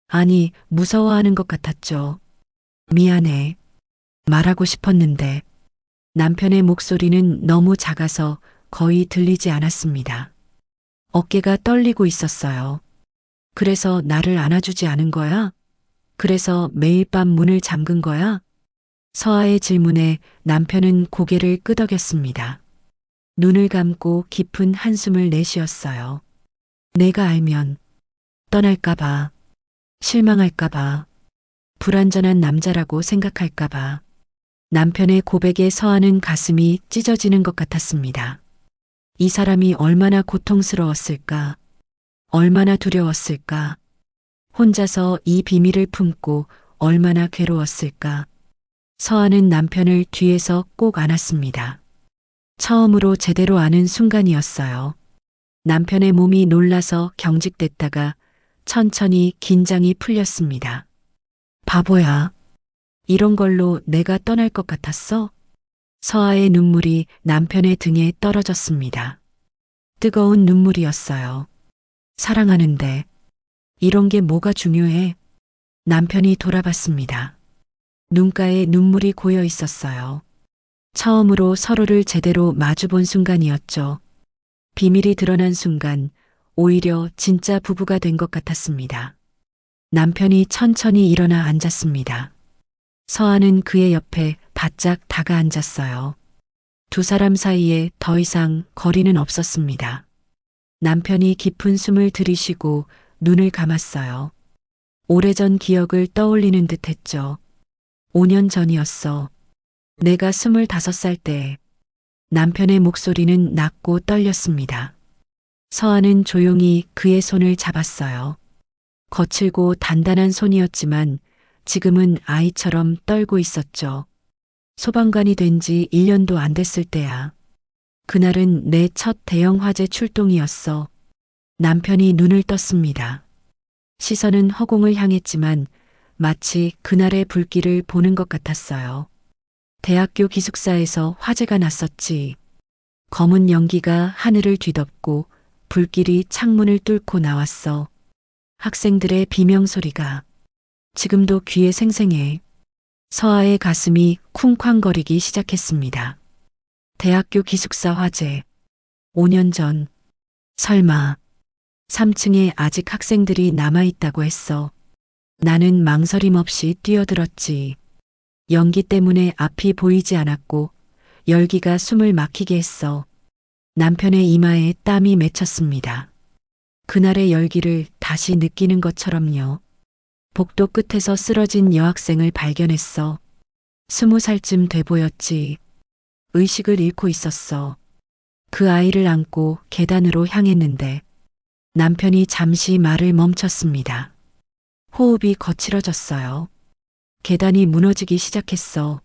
아니, 무서워하는 것 같았죠. 미안해. 말하고 싶었는데. 남편의 목소리는 너무 작아서 거의 들리지 않았습니다. 어깨가 떨리고 있었어요. 그래서 나를 안아주지 않은 거야? 그래서 매일 밤 문을 잠근 거야? 서아의 질문에 남편은 고개를 끄덕였습니다. 눈을 감고 깊은 한숨을 내쉬었어요. 내가 알면 떠날까봐, 실망할까봐, 불완전한 남자라고 생각할까봐. 남편의 고백에 서아는 가슴이 찢어지는 것 같았습니다. 이 사람이 얼마나 고통스러웠을까, 얼마나 두려웠을까, 혼자서 이 비밀을 품고 얼마나 괴로웠을까. 서아는 남편을 뒤에서 꼭 안았습니다. 처음으로 제대로 아는 순간이었어요. 남편의 몸이 놀라서 경직됐다가 천천히 긴장이 풀렸습니다. 바보야. 이런 걸로 내가 떠날 것 같았어? 서아의 눈물이 남편의 등에 떨어졌습니다. 뜨거운 눈물이었어요. 사랑하는데 이런 게 뭐가 중요해? 남편이 돌아봤습니다. 눈가에 눈물이 고여 있었어요. 처음으로 서로를 제대로 마주본 순간이었죠. 비밀이 드러난 순간 오히려 진짜 부부가 된 것 같았습니다. 남편이 천천히 일어나 앉았습니다. 서아는 그의 옆에 바짝 다가 앉았어요. 두 사람 사이에 더 이상 거리는 없었습니다. 남편이 깊은 숨을 들이쉬고 눈을 감았어요. 오래전 기억을 떠올리는 듯 했죠. 5년 전이었어. 내가 25살 때. 남편의 목소리는 낮고 떨렸습니다. 서아는 조용히 그의 손을 잡았어요. 거칠고 단단한 손이었지만 지금은 아이처럼 떨고 있었죠. 소방관이 된 지 1년도 안 됐을 때야. 그날은 내 첫 대형 화재 출동이었어. 남편이 눈을 떴습니다. 시선은 허공을 향했지만 마치 그날의 불길을 보는 것 같았어요. 대학교 기숙사에서 화재가 났었지. 검은 연기가 하늘을 뒤덮고 불길이 창문을 뚫고 나왔어. 학생들의 비명소리가 지금도 귀에 생생해. 서아의 가슴이 쿵쾅거리기 시작했습니다. 대학교 기숙사 화재. 5년 전. 설마 3층에 아직 학생들이 남아있다고 했어. 나는 망설임 없이 뛰어들었지. 연기 때문에 앞이 보이지 않았고 열기가 숨을 막히게 했어. 남편의 이마에 땀이 맺혔습니다. 그날의 열기를 다시 느끼는 것처럼요. 복도 끝에서 쓰러진 여학생을 발견했어. 20살쯤 돼 보였지. 의식을 잃고 있었어. 그 아이를 안고 계단으로 향했는데 남편이 잠시 말을 멈췄습니다. 호흡이 거칠어졌어요. 계단이 무너지기 시작했어.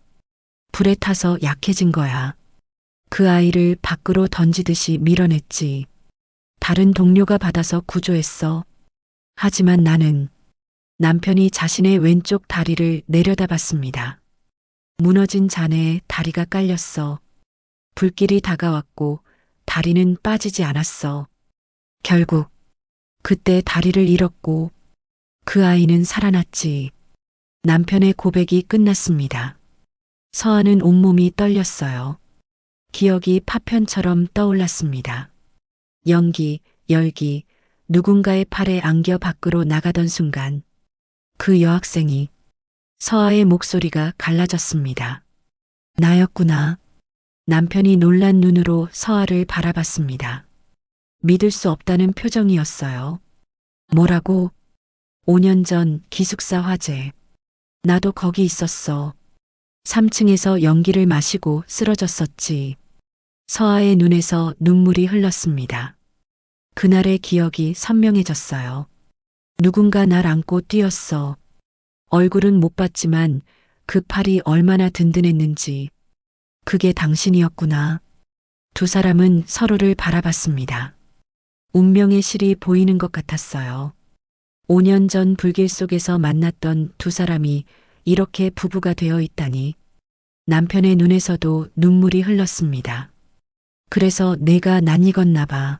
불에 타서 약해진 거야. 그 아이를 밖으로 던지듯이 밀어냈지. 다른 동료가 받아서 구조했어. 하지만 나는 남편이 자신의 왼쪽 다리를 내려다봤습니다. 무너진 잔해에 다리가 깔렸어. 불길이 다가왔고 다리는 빠지지 않았어. 결국 그때 다리를 잃었고 그 아이는 살아났지. 남편의 고백이 끝났습니다. 서아는 온몸이 떨렸어요. 기억이 파편처럼 떠올랐습니다. 연기, 열기, 누군가의 팔에 안겨 밖으로 나가던 순간 그 여학생이 서아의 목소리가 갈라졌습니다. 나였구나. 남편이 놀란 눈으로 서아를 바라봤습니다. 믿을 수 없다는 표정이었어요. 뭐라고? 5년 전 기숙사 화재. 나도 거기 있었어. 3층에서 연기를 마시고 쓰러졌었지. 서아의 눈에서 눈물이 흘렀습니다. 그날의 기억이 선명해졌어요. 누군가 날 안고 뛰었어. 얼굴은 못 봤지만 그 팔이 얼마나 든든했는지. 그게 당신이었구나. 두 사람은 서로를 바라봤습니다. 운명의 실이 보이는 것 같았어요. 5년 전 불길 속에서 만났던 두 사람이 이렇게 부부가 되어 있다니. 남편의 눈에서도 눈물이 흘렀습니다. 그래서 내가 낯익었나 봐.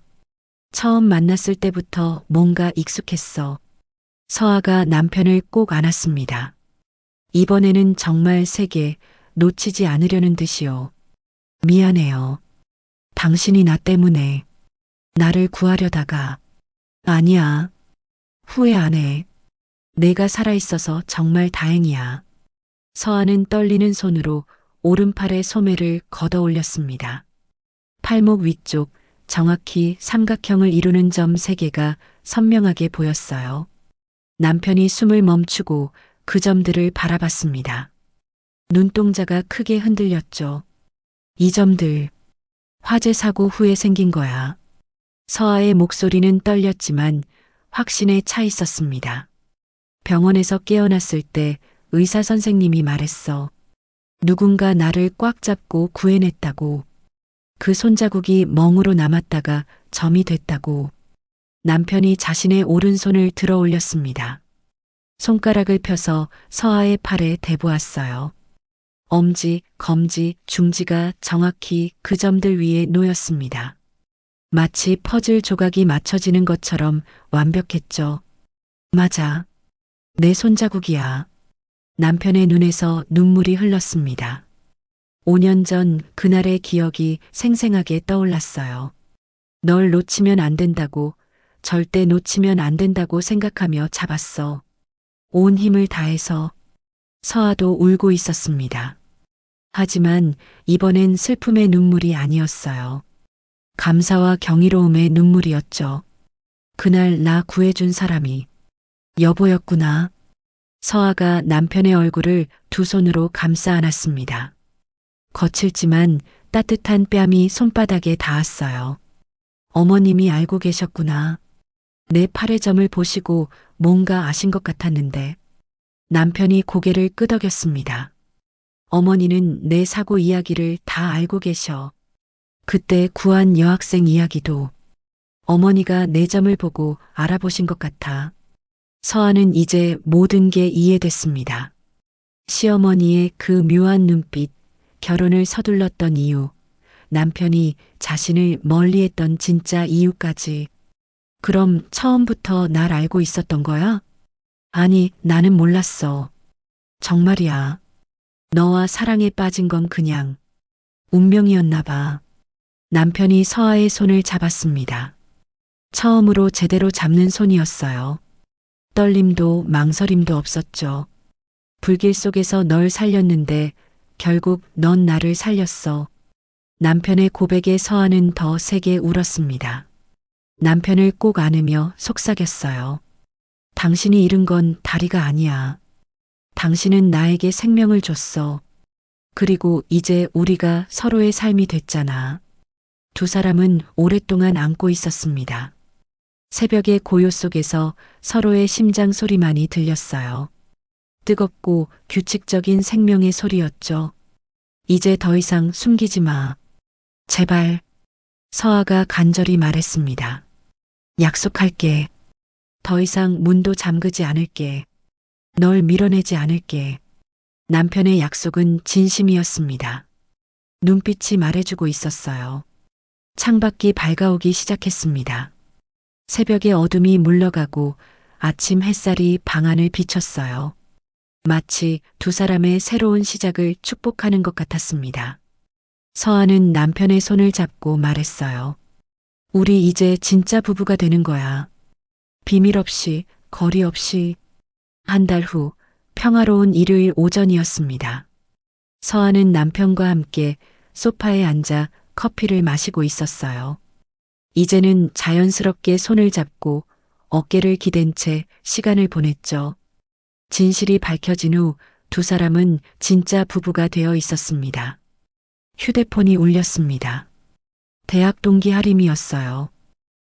처음 만났을 때부터 뭔가 익숙했어. 서아가 남편을 꼭 안았습니다. 이번에는 정말 세게 놓치지 않으려는 듯이요. 미안해요. 당신이 나 때문에 나를 구하려다가 아니야. 후회 안 해. 내가 살아있어서 정말 다행이야. 서아는 떨리는 손으로 오른팔의 소매를 걷어 올렸습니다. 팔목 위쪽 정확히 삼각형을 이루는 점 3개가 선명하게 보였어요. 남편이 숨을 멈추고 그 점들을 바라봤습니다. 눈동자가 크게 흔들렸죠. 이 점들, 화재 사고 후에 생긴 거야. 서아의 목소리는 떨렸지만 확신에 차 있었습니다. 병원에서 깨어났을 때 의사 선생님이 말했어. 누군가 나를 꽉 잡고 구해냈다고. 그 손자국이 멍으로 남았다가 점이 됐다고. 남편이 자신의 오른손을 들어 올렸습니다. 손가락을 펴서 서아의 팔에 대보았어요. 엄지, 검지, 중지가 정확히 그 점들 위에 놓였습니다. 마치 퍼즐 조각이 맞춰지는 것처럼 완벽했죠. 맞아. 내 손자국이야. 남편의 눈에서 눈물이 흘렀습니다. 5년 전 그날의 기억이 생생하게 떠올랐어요. 널 놓치면 안 된다고, 절대 놓치면 안 된다고 생각하며 잡았어. 온 힘을 다해서. 서아도 울고 있었습니다. 하지만 이번엔 슬픔의 눈물이 아니었어요. 감사와 경이로움의 눈물이었죠. 그날 나 구해준 사람이 여보였구나. 서아가 남편의 얼굴을 두 손으로 감싸 안았습니다. 거칠지만 따뜻한 뺨이 손바닥에 닿았어요. 어머님이 알고 계셨구나. 내 팔의 점을 보시고 뭔가 아신 것 같았는데. 남편이 고개를 끄덕였습니다. 어머니는 내 사고 이야기를 다 알고 계셔. 그때 구한 여학생 이야기도 어머니가 내 점을 보고 알아보신 것 같아. 서아는 이제 모든 게 이해됐습니다. 시어머니의 그 묘한 눈빛, 결혼을 서둘렀던 이유, 남편이 자신을 멀리했던 진짜 이유까지. 그럼 처음부터 날 알고 있었던 거야? 아니, 나는 몰랐어. 정말이야. 너와 사랑에 빠진 건 그냥 운명이었나 봐. 남편이 서아의 손을 잡았습니다. 처음으로 제대로 잡는 손이었어요. 떨림도 망설임도 없었죠. 불길 속에서 널 살렸는데 결국 넌 나를 살렸어. 남편의 고백에 서아는 더 세게 울었습니다. 남편을 꼭 안으며 속삭였어요. 당신이 잃은 건 다리가 아니야. 당신은 나에게 생명을 줬어. 그리고 이제 우리가 서로의 삶이 됐잖아. 두 사람은 오랫동안 안고 있었습니다. 새벽의 고요 속에서 서로의 심장 소리만이 들렸어요. 뜨겁고 규칙적인 생명의 소리였죠. 이제 더 이상 숨기지 마. 제발. 서아가 간절히 말했습니다. 약속할게. 더 이상 문도 잠그지 않을게. 널 밀어내지 않을게. 남편의 약속은 진심이었습니다. 눈빛이 말해주고 있었어요. 창밖이 밝아오기 시작했습니다. 새벽의 어둠이 물러가고 아침 햇살이 방 안을 비췄어요. 마치 두 사람의 새로운 시작을 축복하는 것 같았습니다. 서아는 남편의 손을 잡고 말했어요. 우리 이제 진짜 부부가 되는 거야. 비밀 없이, 거리 없이. 한 달 후 평화로운 일요일 오전이었습니다. 서아는 남편과 함께 소파에 앉아 커피를 마시고 있었어요. 이제는 자연스럽게 손을 잡고 어깨를 기댄 채 시간을 보냈죠. 진실이 밝혀진 후 두 사람은 진짜 부부가 되어 있었습니다. 휴대폰이 울렸습니다. 대학 동기 하림이었어요.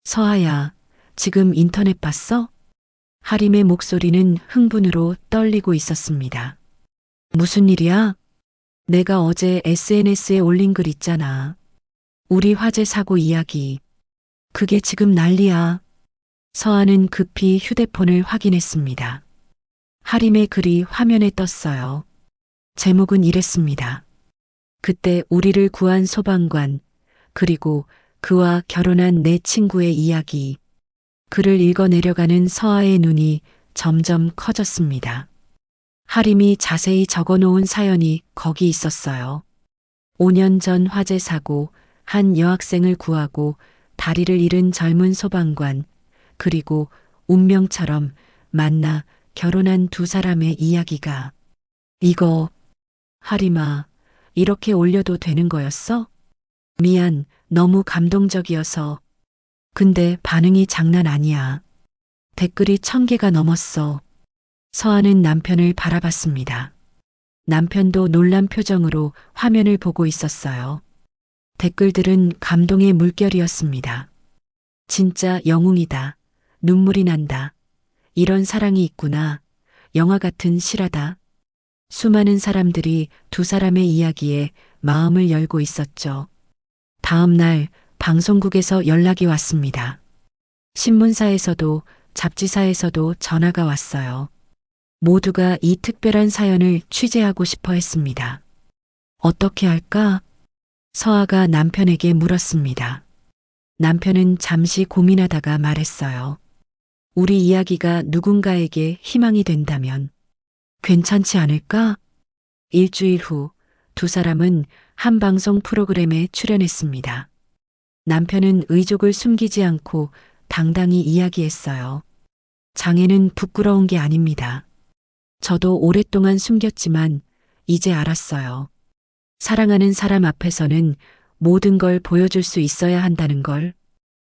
서아야, 지금 인터넷 봤어? 하림의 목소리는 흥분으로 떨리고 있었습니다. 무슨 일이야? 내가 어제 SNS에 올린 글 있잖아. 우리 화재 사고 이야기. 그게 지금 난리야. 서아는 급히 휴대폰을 확인했습니다. 하림의 글이 화면에 떴어요. 제목은 이랬습니다. 그때 우리를 구한 소방관, 그리고 그와 결혼한 내 친구의 이야기. 글을 읽어내려가는 서아의 눈이 점점 커졌습니다. 하림이 자세히 적어놓은 사연이 거기 있었어요. 5년 전 화재 사고, 한 여학생을 구하고 다리를 잃은 젊은 소방관, 그리고 운명처럼 만나 결혼한 두 사람의 이야기가. 이거, 하림아, 이렇게 올려도 되는 거였어? 미안, 너무 감동적이어서. 근데 반응이 장난 아니야. 댓글이 1000개가 넘었어. 서아는 남편을 바라봤습니다. 남편도 놀란 표정으로 화면을 보고 있었어요. 댓글들은 감동의 물결이었습니다. 진짜 영웅이다. 눈물이 난다. 이런 사랑이 있구나. 영화 같은 실화다. 수많은 사람들이 두 사람의 이야기에 마음을 열고 있었죠. 다음 날 방송국에서 연락이 왔습니다. 신문사에서도 잡지사에서도 전화가 왔어요. 모두가 이 특별한 사연을 취재하고 싶어 했습니다. 어떻게 할까? 서아가 남편에게 물었습니다. 남편은 잠시 고민하다가 말했어요. 우리 이야기가 누군가에게 희망이 된다면 괜찮지 않을까? 일주일 후 두 사람은 한 방송 프로그램에 출연했습니다. 남편은 의족을 숨기지 않고 당당히 이야기했어요. 장애는 부끄러운 게 아닙니다. 저도 오랫동안 숨겼지만 이제 알았어요. 사랑하는 사람 앞에서는 모든 걸 보여줄 수 있어야 한다는 걸.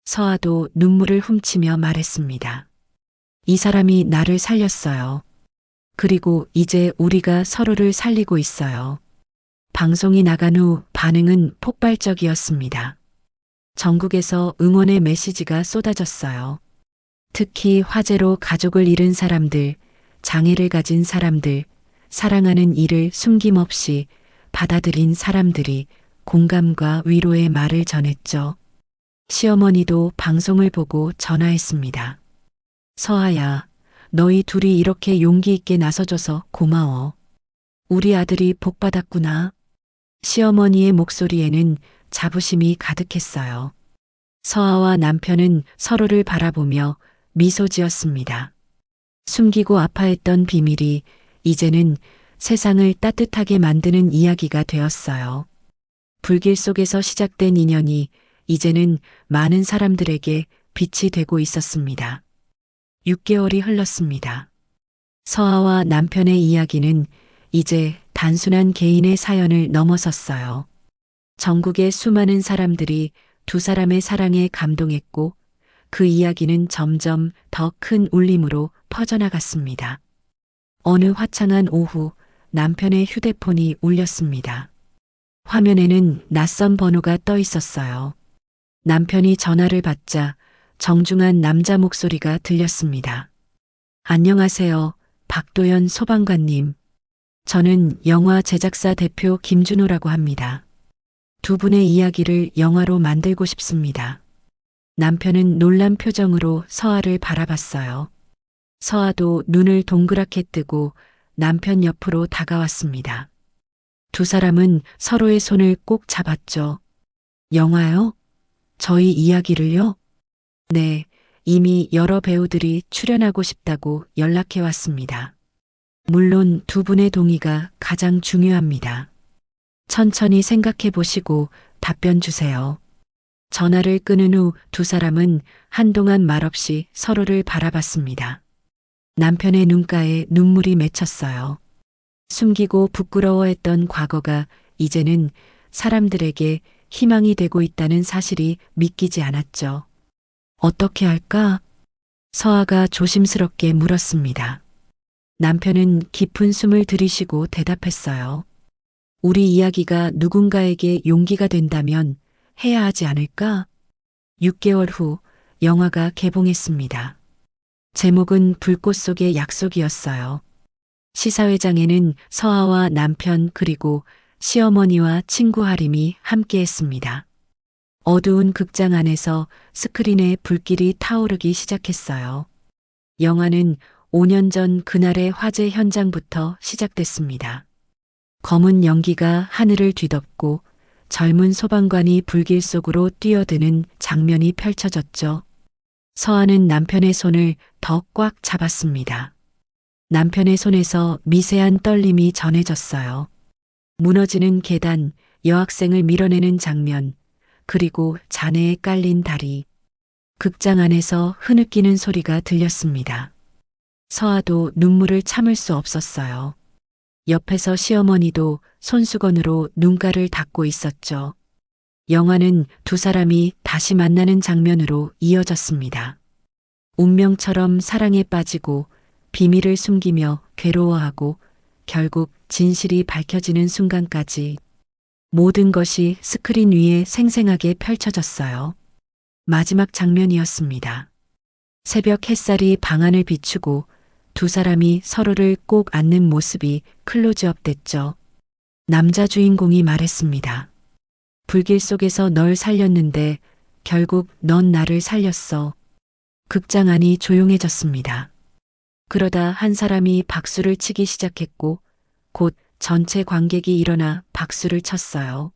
서아도 눈물을 훔치며 말했습니다. 이 사람이 나를 살렸어요. 그리고 이제 우리가 서로를 살리고 있어요. 방송이 나간 후 반응은 폭발적이었습니다. 전국에서 응원의 메시지가 쏟아졌어요. 특히 화재로 가족을 잃은 사람들, 장애를 가진 사람들, 사랑하는 이를 숨김없이 받아들인 사람들이 공감과 위로의 말을 전했죠. 시어머니도 방송을 보고 전화했습니다. 서아야, 너희 둘이 이렇게 용기 있게 나서줘서 고마워. 우리 아들이 복받았구나. 시어머니의 목소리에는 자부심이 가득했어요. 서아와 남편은 서로를 바라보며 미소 지었습니다. 숨기고 아파했던 비밀이 이제는 세상을 따뜻하게 만드는 이야기가 되었어요. 불길 속에서 시작된 인연이 이제는 많은 사람들에게 빛이 되고 있었습니다. 6개월이 흘렀습니다. 서아와 남편의 이야기는 이제 단순한 개인의 사연을 넘어섰어요. 전국의 수많은 사람들이 두 사람의 사랑에 감동했고 그 이야기는 점점 더 큰 울림으로 퍼져나갔습니다. 어느 화창한 오후 남편의 휴대폰이 울렸습니다. 화면에는 낯선 번호가 떠 있었어요. 남편이 전화를 받자 정중한 남자 목소리가 들렸습니다. 안녕하세요, 박도연 소방관님. 저는 영화 제작사 대표 김준호라고 합니다. 두 분의 이야기를 영화로 만들고 싶습니다. 남편은 놀란 표정으로 서아를 바라봤어요. 서아도 눈을 동그랗게 뜨고 남편 옆으로 다가왔습니다. 두 사람은 서로의 손을 꼭 잡았죠. 영화요? 저희 이야기를요? 네, 이미 여러 배우들이 출연하고 싶다고 연락해 왔습니다. 물론 두 분의 동의가 가장 중요합니다. 천천히 생각해 보시고 답변 주세요. 전화를 끊은 후 두 사람은 한동안 말없이 서로를 바라봤습니다. 남편의 눈가에 눈물이 맺혔어요. 숨기고 부끄러워했던 과거가 이제는 사람들에게 희망이 되고 있다는 사실이 믿기지 않았죠. 어떻게 할까? 서아가 조심스럽게 물었습니다. 남편은 깊은 숨을 들이쉬고 대답했어요. 우리 이야기가 누군가에게 용기가 된다면 해야 하지 않을까? 6개월 후 영화가 개봉했습니다. 제목은 불꽃 속의 약속이었어요. 시사회장에는 서아와 남편 그리고 시어머니와 친구 하림이 함께했습니다. 어두운 극장 안에서 스크린에 불길이 타오르기 시작했어요. 영화는 5년 전 그날의 화재 현장부터 시작됐습니다. 검은 연기가 하늘을 뒤덮고 젊은 소방관이 불길 속으로 뛰어드는 장면이 펼쳐졌죠. 서아는 남편의 손을 더 꽉 잡았습니다. 남편의 손에서 미세한 떨림이 전해졌어요. 무너지는 계단, 여학생을 밀어내는 장면, 그리고 잔해에 깔린 다리. 극장 안에서 흐느끼는 소리가 들렸습니다. 서아도 눈물을 참을 수 없었어요. 옆에서 시어머니도 손수건으로 눈가를 닦고 있었죠. 영화는 두 사람이 다시 만나는 장면으로 이어졌습니다. 운명처럼 사랑에 빠지고 비밀을 숨기며 괴로워하고 결국 진실이 밝혀지는 순간까지 모든 것이 스크린 위에 생생하게 펼쳐졌어요. 마지막 장면이었습니다. 새벽 햇살이 방안을 비추고 두 사람이 서로를 꼭 안는 모습이 클로즈업 됐죠. 남자 주인공이 말했습니다. 불길 속에서 널 살렸는데 결국 넌 나를 살렸어. 극장 안이 조용해졌습니다. 그러다 한 사람이 박수를 치기 시작했고 곧 전체 관객이 일어나 박수를 쳤어요.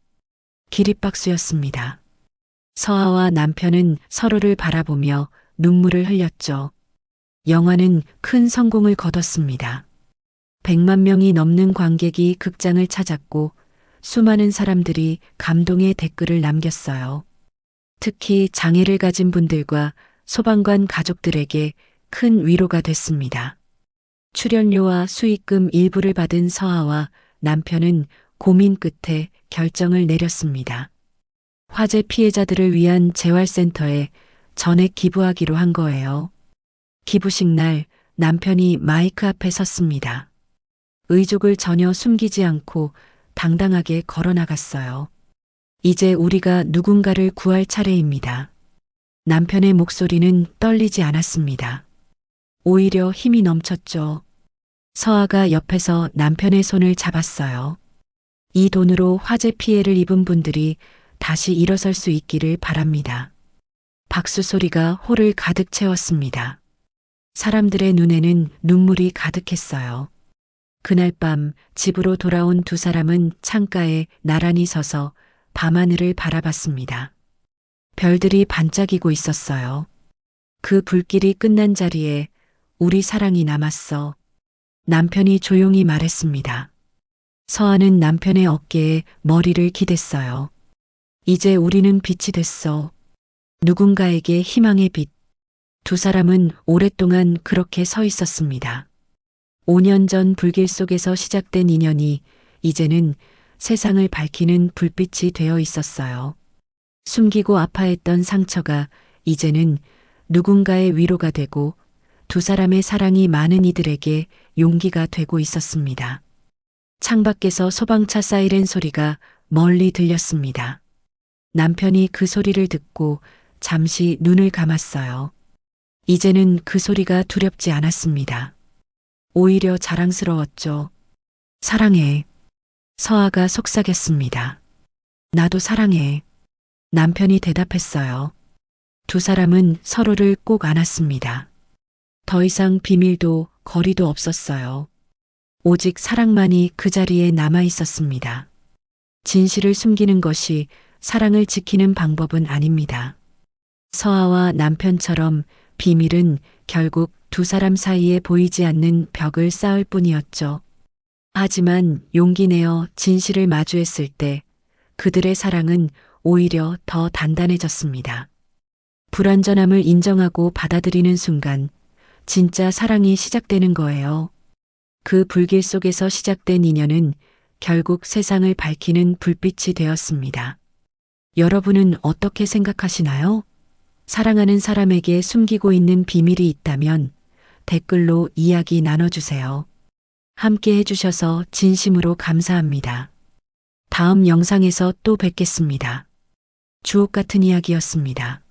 기립박수였습니다. 서아와 남편은 서로를 바라보며 눈물을 흘렸죠. 영화는 큰 성공을 거뒀습니다. 100만 명이 넘는 관객이 극장을 찾았고 수많은 사람들이 감동의 댓글을 남겼어요. 특히 장애를 가진 분들과 소방관 가족들에게 큰 위로가 됐습니다. 출연료와 수익금 일부를 받은 서아와 남편은 고민 끝에 결정을 내렸습니다. 화재 피해자들을 위한 재활센터에 전액 기부하기로 한 거예요. 기부식 날 남편이 마이크 앞에 섰습니다. 의족을 전혀 숨기지 않고 당당하게 걸어나갔어요. 이제 우리가 누군가를 구할 차례입니다. 남편의 목소리는 떨리지 않았습니다. 오히려 힘이 넘쳤죠. 서아가 옆에서 남편의 손을 잡았어요. 이 돈으로 화재 피해를 입은 분들이 다시 일어설 수 있기를 바랍니다. 박수 소리가 홀을 가득 채웠습니다. 사람들의 눈에는 눈물이 가득했어요. 그날 밤 집으로 돌아온 두 사람은 창가에 나란히 서서 밤하늘을 바라봤습니다. 별들이 반짝이고 있었어요. 그 불길이 끝난 자리에 우리 사랑이 남았어. 남편이 조용히 말했습니다. 서아는 남편의 어깨에 머리를 기댔어요. 이제 우리는 빛이 됐어. 누군가에게 희망의 빛. 두 사람은 오랫동안 그렇게 서 있었습니다. 5년 전 불길 속에서 시작된 인연이 이제는 세상을 밝히는 불빛이 되어 있었어요. 숨기고 아파했던 상처가 이제는 누군가의 위로가 되고 두 사람의 사랑이 많은 이들에게 용기가 되고 있었습니다. 창밖에서 소방차 사이렌 소리가 멀리 들렸습니다. 남편이 그 소리를 듣고 잠시 눈을 감았어요. 이제는 그 소리가 두렵지 않았습니다. 오히려 자랑스러웠죠. 사랑해. 서아가 속삭였습니다. 나도 사랑해. 남편이 대답했어요. 두 사람은 서로를 꼭 안았습니다. 더 이상 비밀도 거리도 없었어요. 오직 사랑만이 그 자리에 남아 있었습니다. 진실을 숨기는 것이 사랑을 지키는 방법은 아닙니다. 서아와 남편처럼 비밀은 결국 두 사람 사이에 보이지 않는 벽을 쌓을 뿐이었죠. 하지만 용기 내어 진실을 마주했을 때 그들의 사랑은 오히려 더 단단해졌습니다. 불완전함을 인정하고 받아들이는 순간 진짜 사랑이 시작되는 거예요. 그 불길 속에서 시작된 인연은 결국 세상을 밝히는 불빛이 되었습니다. 여러분은 어떻게 생각하시나요? 사랑하는 사람에게 숨기고 있는 비밀이 있다면 댓글로 이야기 나눠주세요. 함께 해주셔서 진심으로 감사합니다. 다음 영상에서 또 뵙겠습니다. 주옥 같은 이야기였습니다.